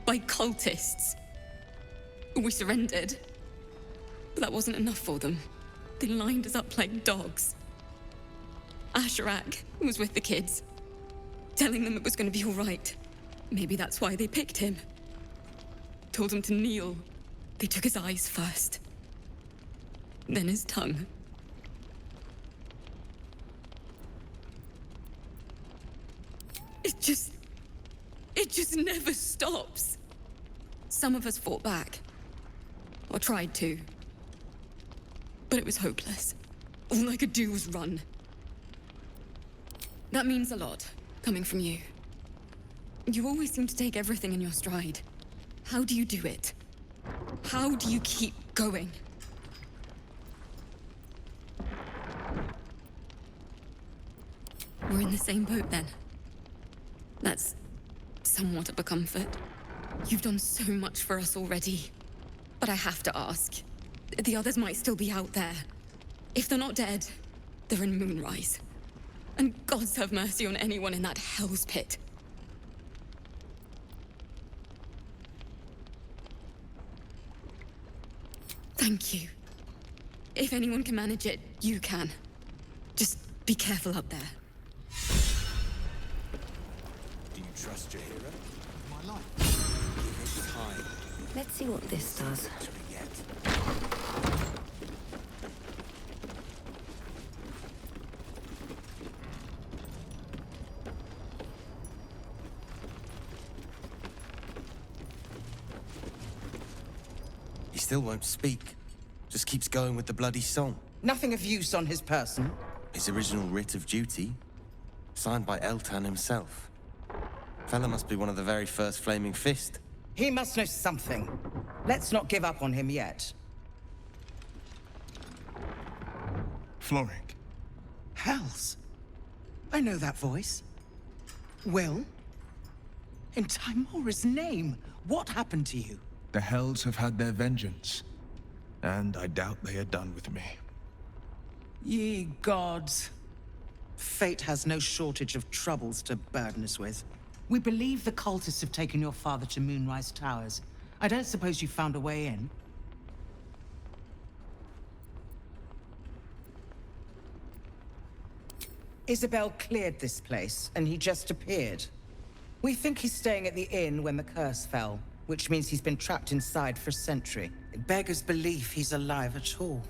by cultists. We surrendered. But that wasn't enough for them. They lined us up like dogs. Asherak was with the kids, telling them it was going to be all right. Maybe that's why they picked him. Told him to kneel. They took his eyes first. Then his tongue. It just never stops. Some of us fought back. Or tried to. But it was hopeless. All I could do was run. That means a lot, coming from you. You always seem to take everything in your stride. How do you do it? How do you keep going? We're in the same boat then. That's somewhat of a comfort. You've done so much for us already. But I have to ask. The others might still be out there. If they're not dead, they're in Moonrise. And gods have mercy on anyone in that hell's pit. Thank you. If anyone can manage it, you can. Just be careful up there. Do you trust your hero? My life. Give it time. Let's see what this does. He still won't speak. Just keeps going with the bloody song. Nothing of use on his person. His original writ of duty, signed by Eltan himself. Fella must be one of the very first Flaming Fist. He must know something. Let's not give up on him yet. Floric. Hells. I know that voice. Will? In Timora's name, what happened to you? The Hells have had their vengeance, and I doubt they are done with me. Ye gods. Fate has no shortage of troubles to burden us with. We believe the cultists have taken your father to Moonrise Towers. I don't suppose you found a way in? Isabel cleared this place, and he just appeared. We think he's staying at the inn when the curse fell, which means he's been trapped inside for a century. It beggars belief he's alive at all.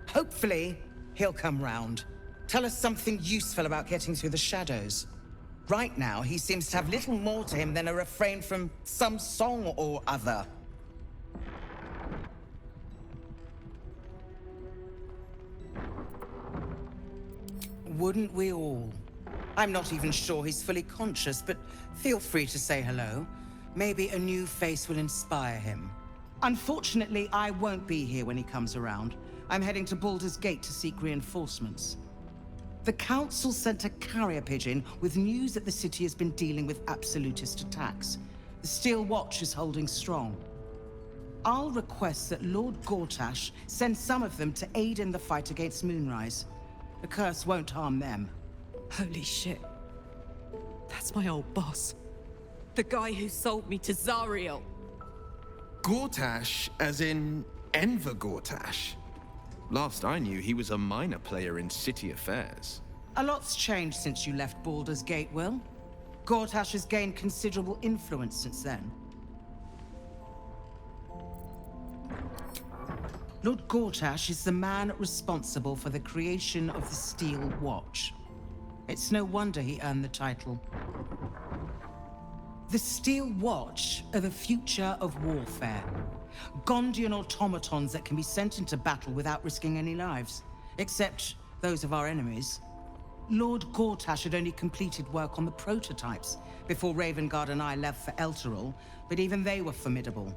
Hopefully, he'll come round. Tell us something useful about getting through the shadows. Right now, he seems to have little more to him than a refrain from some song or other. Wouldn't we all? I'm not even sure he's fully conscious, but feel free to say hello. Maybe a new face will inspire him. Unfortunately, I won't be here when he comes around. I'm heading to Baldur's Gate to seek reinforcements. The Council sent a carrier pigeon with news that the city has been dealing with absolutist attacks. The Steel Watch is holding strong. I'll request that Lord Gortash send some of them to aid in the fight against Moonrise. The curse won't harm them. Holy shit. That's my old boss. The guy who sold me to Zariel. Gortash, as in Enver Gortash. Last I knew, he was a minor player in city affairs. A lot's changed since you left Baldur's Gate, Will. Gortash has gained considerable influence since then. Lord Gortash is the man responsible for the creation of the Steel Watch. It's no wonder he earned the title. The Steel Watch are the future of warfare. Gondian automatons that can be sent into battle without risking any lives, except those of our enemies. Lord Gortash had only completed work on the prototypes before Ravengard and I left for Elturel, but even they were formidable.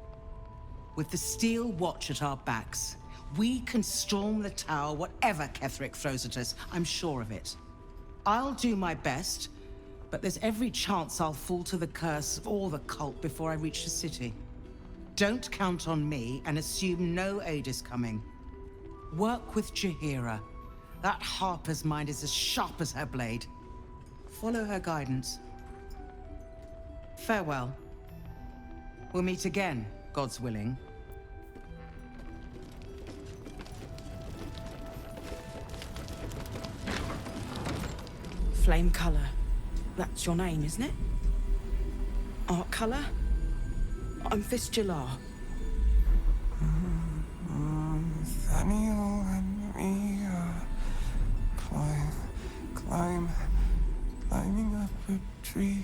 With the Steel Watch at our backs, we can storm the tower whatever Ketheric throws at us, I'm sure of it. I'll do my best, but there's every chance I'll fall to the curse or the cult before I reach the city. Don't count on me and assume no aid is coming. Work with Jaheira. That Harper's mind is as sharp as her blade. Follow her guidance. Farewell. We'll meet again, God's willing. Flame Color. That's your name, isn't it? Art Color? I'm Fistular. Nathaniel and me climbing up a tree.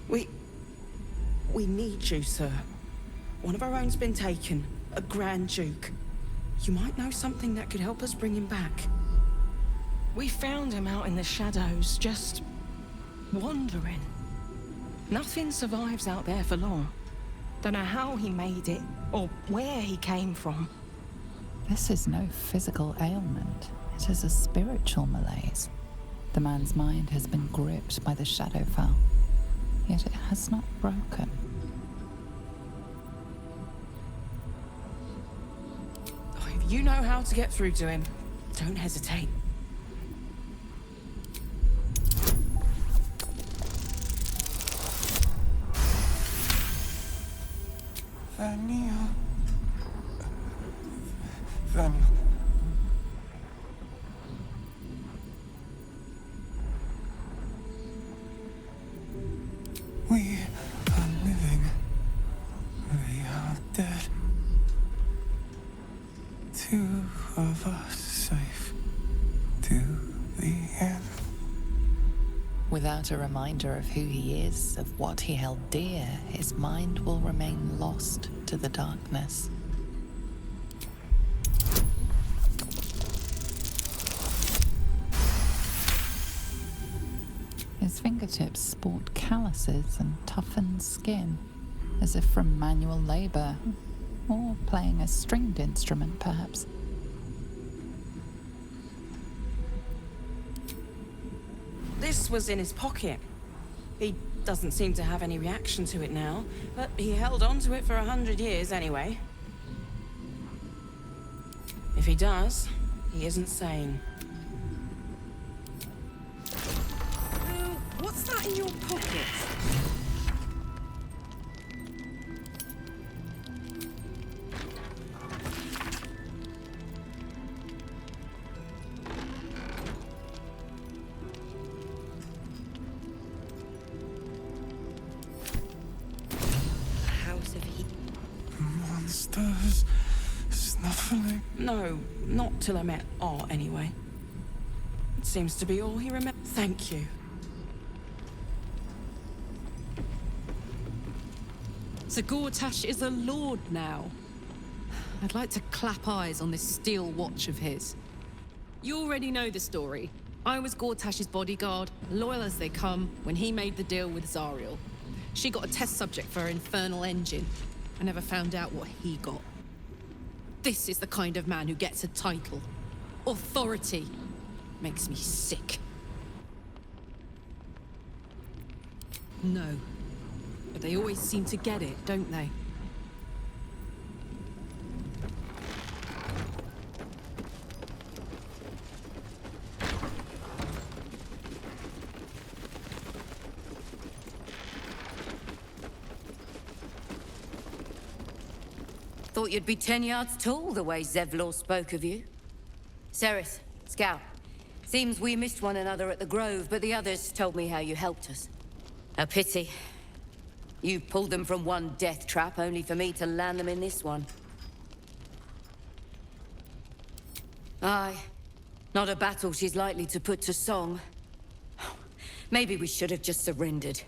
We need you, sir. One of our own's been taken, a Grand Duke. You might know something that could help us bring him back. We found him out in the shadows, just wandering. Nothing survives out there for long. Don't know how he made it, or where he came from. This is no physical ailment. It is a spiritual malaise. The man's mind has been gripped by the Shadowfell, yet it has not broken. If you know how to get through to him, don't hesitate. Daniel. We are living. We are dead. Two of us safe to the end. Without a reminder of who he is, of what he held dear, his mind will remain lost to the darkness. His fingertips sport calluses and toughened skin, as if from manual labor, or playing a stringed instrument, perhaps. This was in his pocket. He doesn't seem to have any reaction to it now, but he held on to it for 100 years anyway. If he does, he isn't sane. What's that in your pocket? No, not till I met Art, anyway. It seems to be all he remembers. Thank you. So Gortash is a lord now. I'd like to clap eyes on this steel watch of his. You already know the story. I was Gortash's bodyguard, loyal as they come, when he made the deal with Zariel. She got a test subject for her infernal engine. I never found out what he got. This is the kind of man who gets a title. Authority. Makes me sick. No. But they always seem to get it, don't they? Thought you'd be 10 yards tall the way Zevlor spoke of you. Cerith, Scout. Seems we missed one another at the Grove, but the others told me how you helped us. A pity. You pulled them from one death trap, only for me to land them in this one. Aye. Not a battle she's likely to put to song. Maybe we should have just surrendered.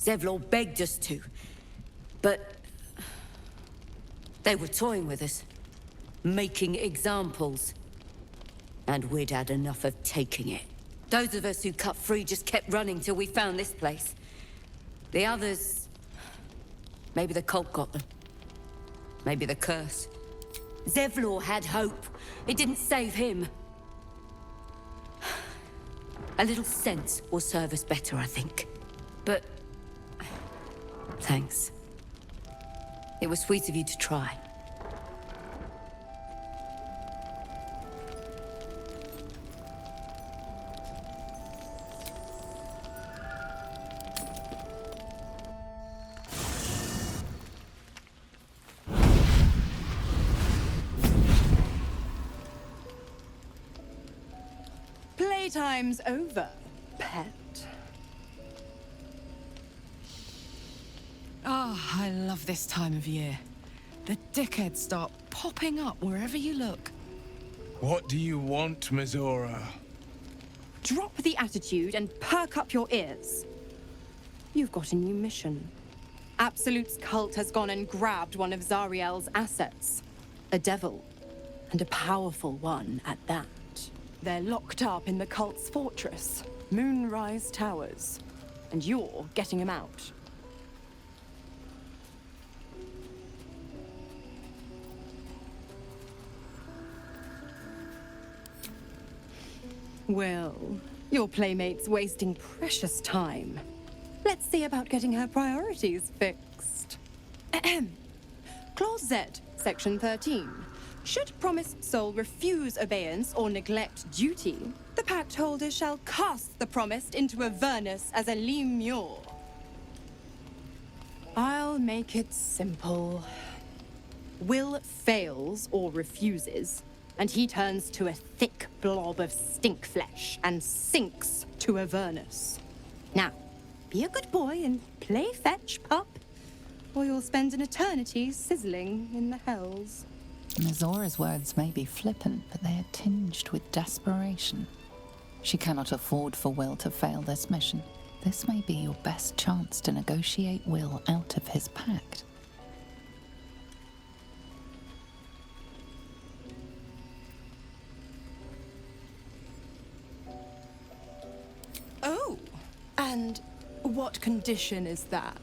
Zevlor begged us to. But they were toying with us, making examples. And we'd had enough of taking it. Those of us who cut free just kept running till we found this place. The others... maybe the cult got them. Maybe the curse. Zevlor had hope. It didn't save him. A little sense will serve us better, I think. But... thanks. It was sweet of you to try. Playtime's over, pet. Oh, I love this time of year. The dickheads start popping up wherever you look. What do you want, Mizora? Drop the attitude and perk up your ears. You've got a new mission. Absolute's cult has gone and grabbed one of Zariel's assets. A devil. And a powerful one at that. They're locked up in the cult's fortress, Moonrise Towers. And you're getting them out. Well, your playmate's wasting precious time. Let's see about getting her priorities fixed. Ahem. Clause Z, Section 13. Should promised soul refuse obeyance or neglect duty, the pact holder shall cast the promised into Avernus as a lemure. I'll make it simple. Will fails or refuses, and he turns to a thick blob of stink flesh and sinks to Avernus. Now, be a good boy and play fetch, pup, or you'll spend an eternity sizzling in the hells. Mizora's words may be flippant, but they are tinged with desperation. She cannot afford for Will to fail this mission. This may be your best chance to negotiate Will out of his pact. Oh, and what condition is that?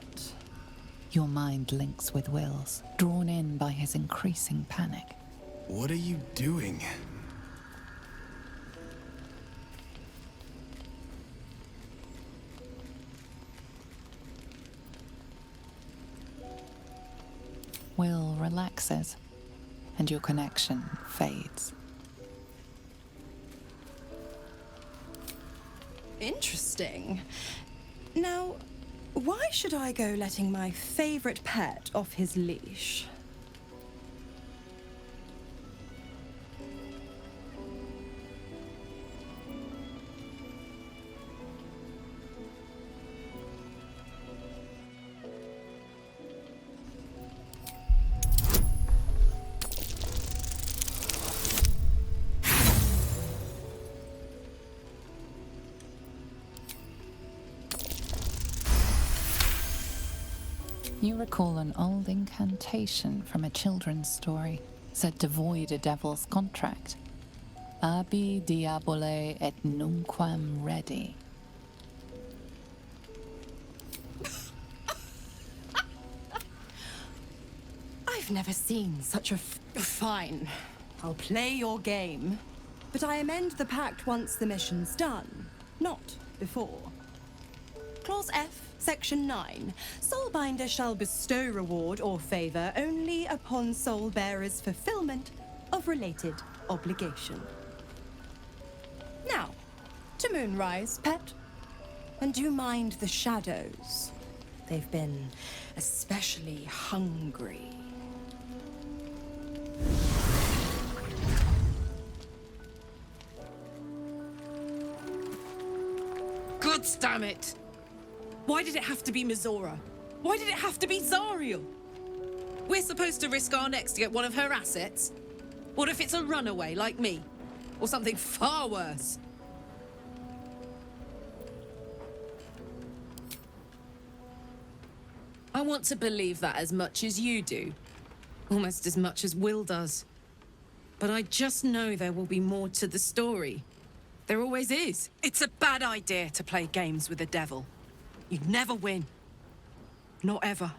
Your mind links with Will's, drawn in by his increasing panic. What are you doing? Will relaxes, and your connection fades. Interesting. Now, why should I go letting my favorite pet off his leash? You recall an old incantation from a children's story, said to void a devil's contract. Abi diabole et nunquam redi. I've never seen such a fine. I'll play your game. But I amend the pact once the mission's done, not before. Clause F, Section 9. Soulbinder shall bestow reward or favor only upon soul bearer's fulfillment of related obligation. Now, to Moonrise, pet. And do mind the shadows. They've been especially hungry. God damn it! Why did it have to be Mizora? Why did it have to be Zariel? We're supposed to risk our necks to get one of her assets? What if it's a runaway like me? Or something far worse? I want to believe that as much as you do. Almost as much as Will does. But I just know there will be more to the story. There always is. It's a bad idea to play games with the devil. You'd never win. Not ever.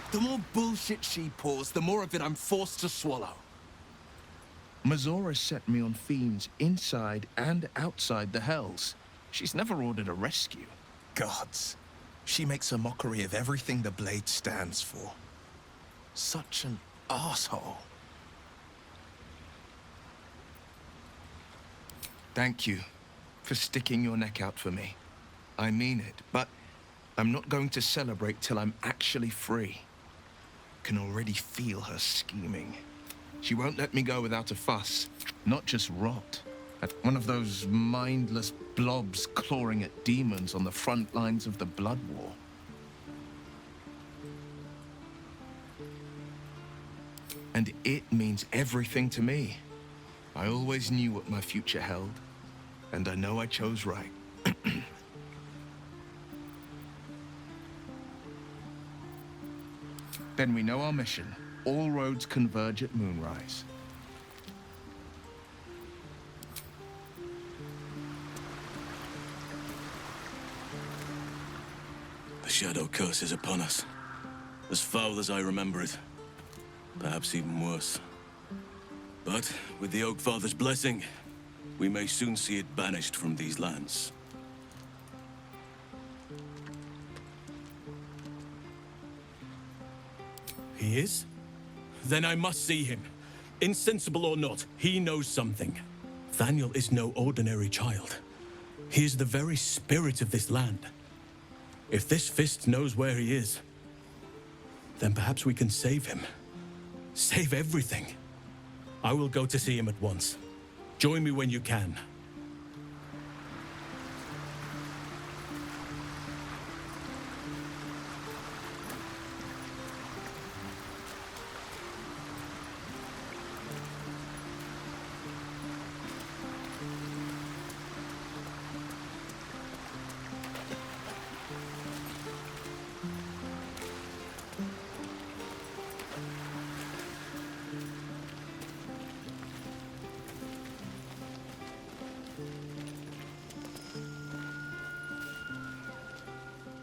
The more bullshit she pours, the more of it I'm forced to swallow. Mizora set me on fiends inside and outside the Hells. She's never ordered a rescue. Gods. She makes a mockery of everything the Blade stands for. Such an asshole. Thank you for sticking your neck out for me. I mean it, but I'm not going to celebrate till I'm actually free. Can already feel her scheming. She won't let me go without a fuss, not just rot. At one of those mindless blobs clawing at demons on the front lines of the Blood War. And it means everything to me. I always knew what my future held, and I know I chose right. Then we know our mission. All roads converge at Moonrise. The Shadow Curse is upon us. As foul as I remember it. Perhaps even worse. But with the Oak Father's blessing, we may soon see it banished from these lands. He is? Then I must see him. Insensible or not, he knows something. Thaniel is no ordinary child. He is the very spirit of this land. If this fist knows where he is, then perhaps we can save him. Save everything. I will go to see him at once. Join me when you can.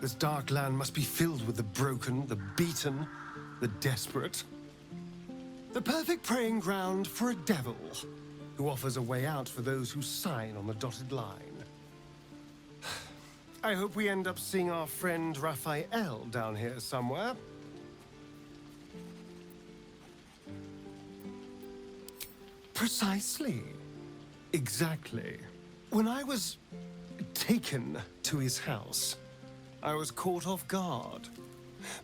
This dark land must be filled with the broken, the beaten, the desperate. The perfect preying ground for a devil who offers a way out for those who sign on the dotted line. I hope we end up seeing our friend Raphael down here somewhere. Precisely. Exactly. When I was taken to his house, I was caught off guard.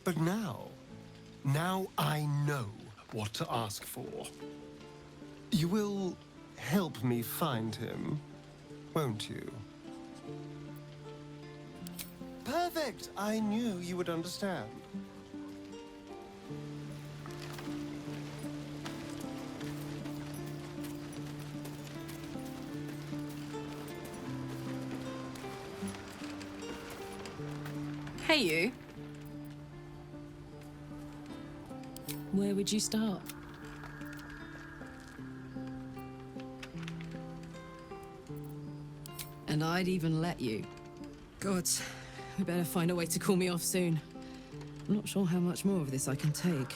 But now I know what to ask for. You will help me find him, won't you? Perfect! I knew you would understand. Hey, you. Where would you start? And I'd even let you. God, we better find a way to call me off soon. I'm not sure how much more of this I can take.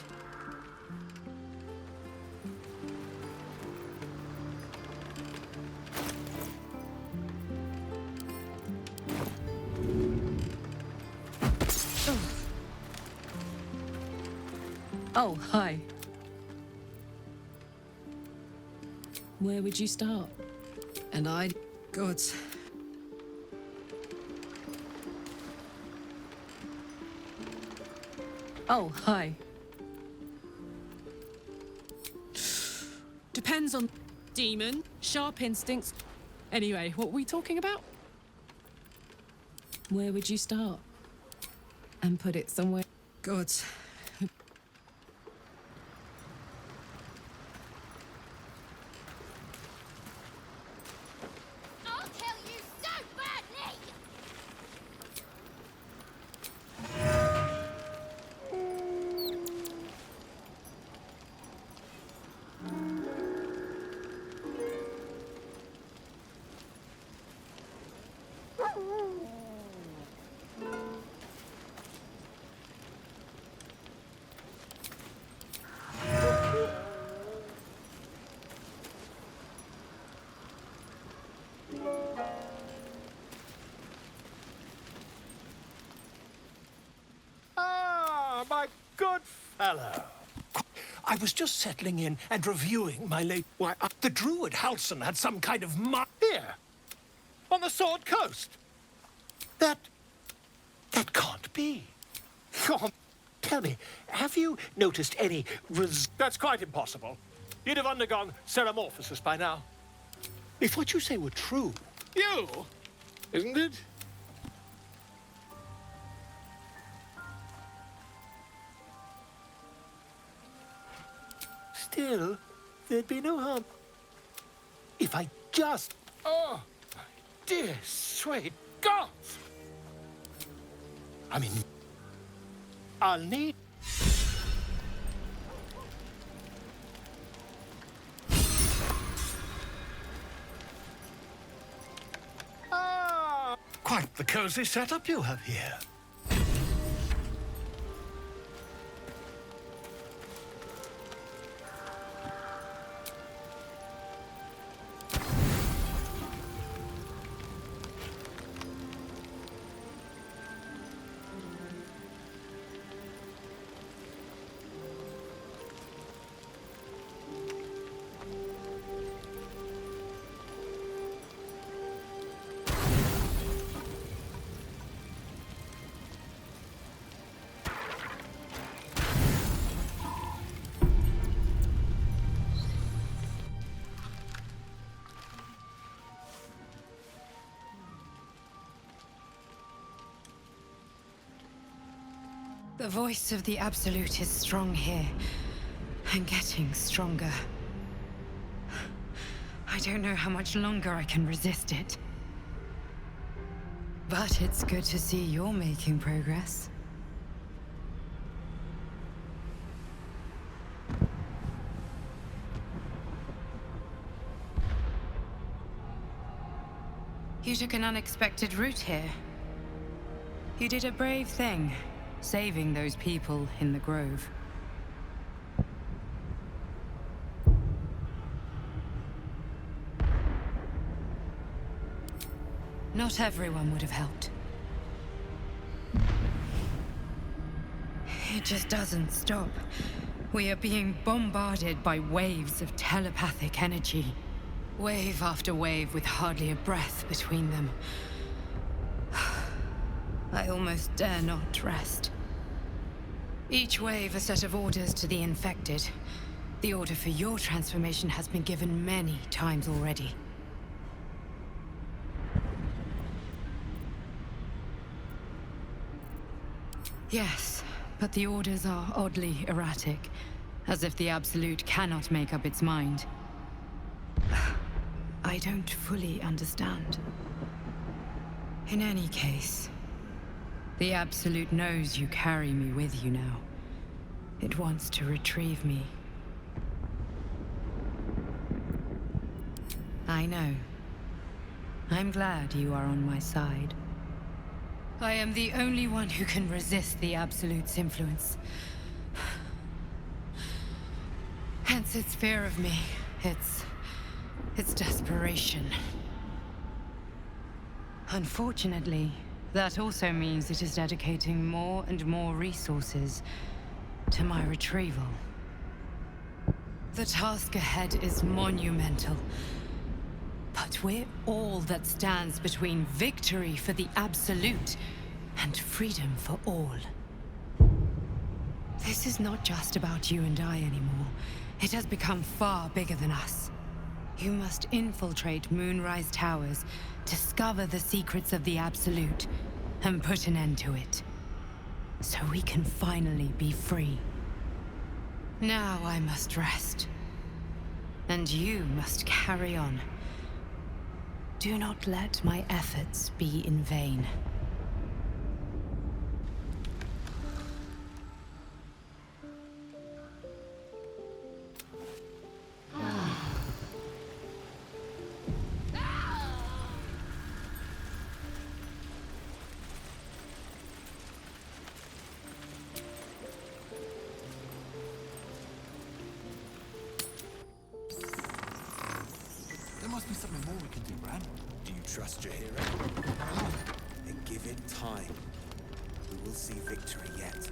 Oh, hi. Where would you start? And I'd... God. Oh, hi. Depends on... Demon, sharp instincts... Anyway, what were we talking about? Where would you start? And put it somewhere... God. My good fellow. I was just settling in and reviewing my late... Why, the druid Halson had some kind of here, on the Sword Coast. That can't be. Oh, tell me, have you noticed any That's quite impossible. You'd have undergone ceramorphosis by now. If what you say were true... You? Isn't it? Still, there'd be no harm if I just... Oh, my dear, sweet God! I mean, I'll need... Quite the cozy setup you have here. The voice of the Absolute is strong here, and getting stronger. I don't know how much longer I can resist it. But it's good to see you're making progress. You took an unexpected route here. You did a brave thing. Saving those people in the grove. Not everyone would have helped. It just doesn't stop. We are being bombarded by waves of telepathic energy. Wave after wave with hardly a breath between them. I almost dare not rest. Each wave a set of orders to the infected. The order for your transformation has been given many times already. Yes, but the orders are oddly erratic, as if the Absolute cannot make up its mind. I don't fully understand. In any case, the Absolute knows you carry me with you now. It wants to retrieve me. I know. I'm glad you are on my side. I am the only one who can resist the Absolute's influence. Hence its fear of me, its desperation. Unfortunately, that also means it is dedicating more and more resources to my retrieval. The task ahead is monumental. But we're all that stands between victory for the Absolute and freedom for all. This is not just about you and I anymore. It has become far bigger than us. You must infiltrate Moonrise Towers, discover the secrets of the Absolute, and put an end to it. So we can finally be free. Now I must rest. And you must carry on. Do not let my efforts be in vain. There must be something more we can do, Bran. Do you trust your hero? Then give it time. We will see victory yet.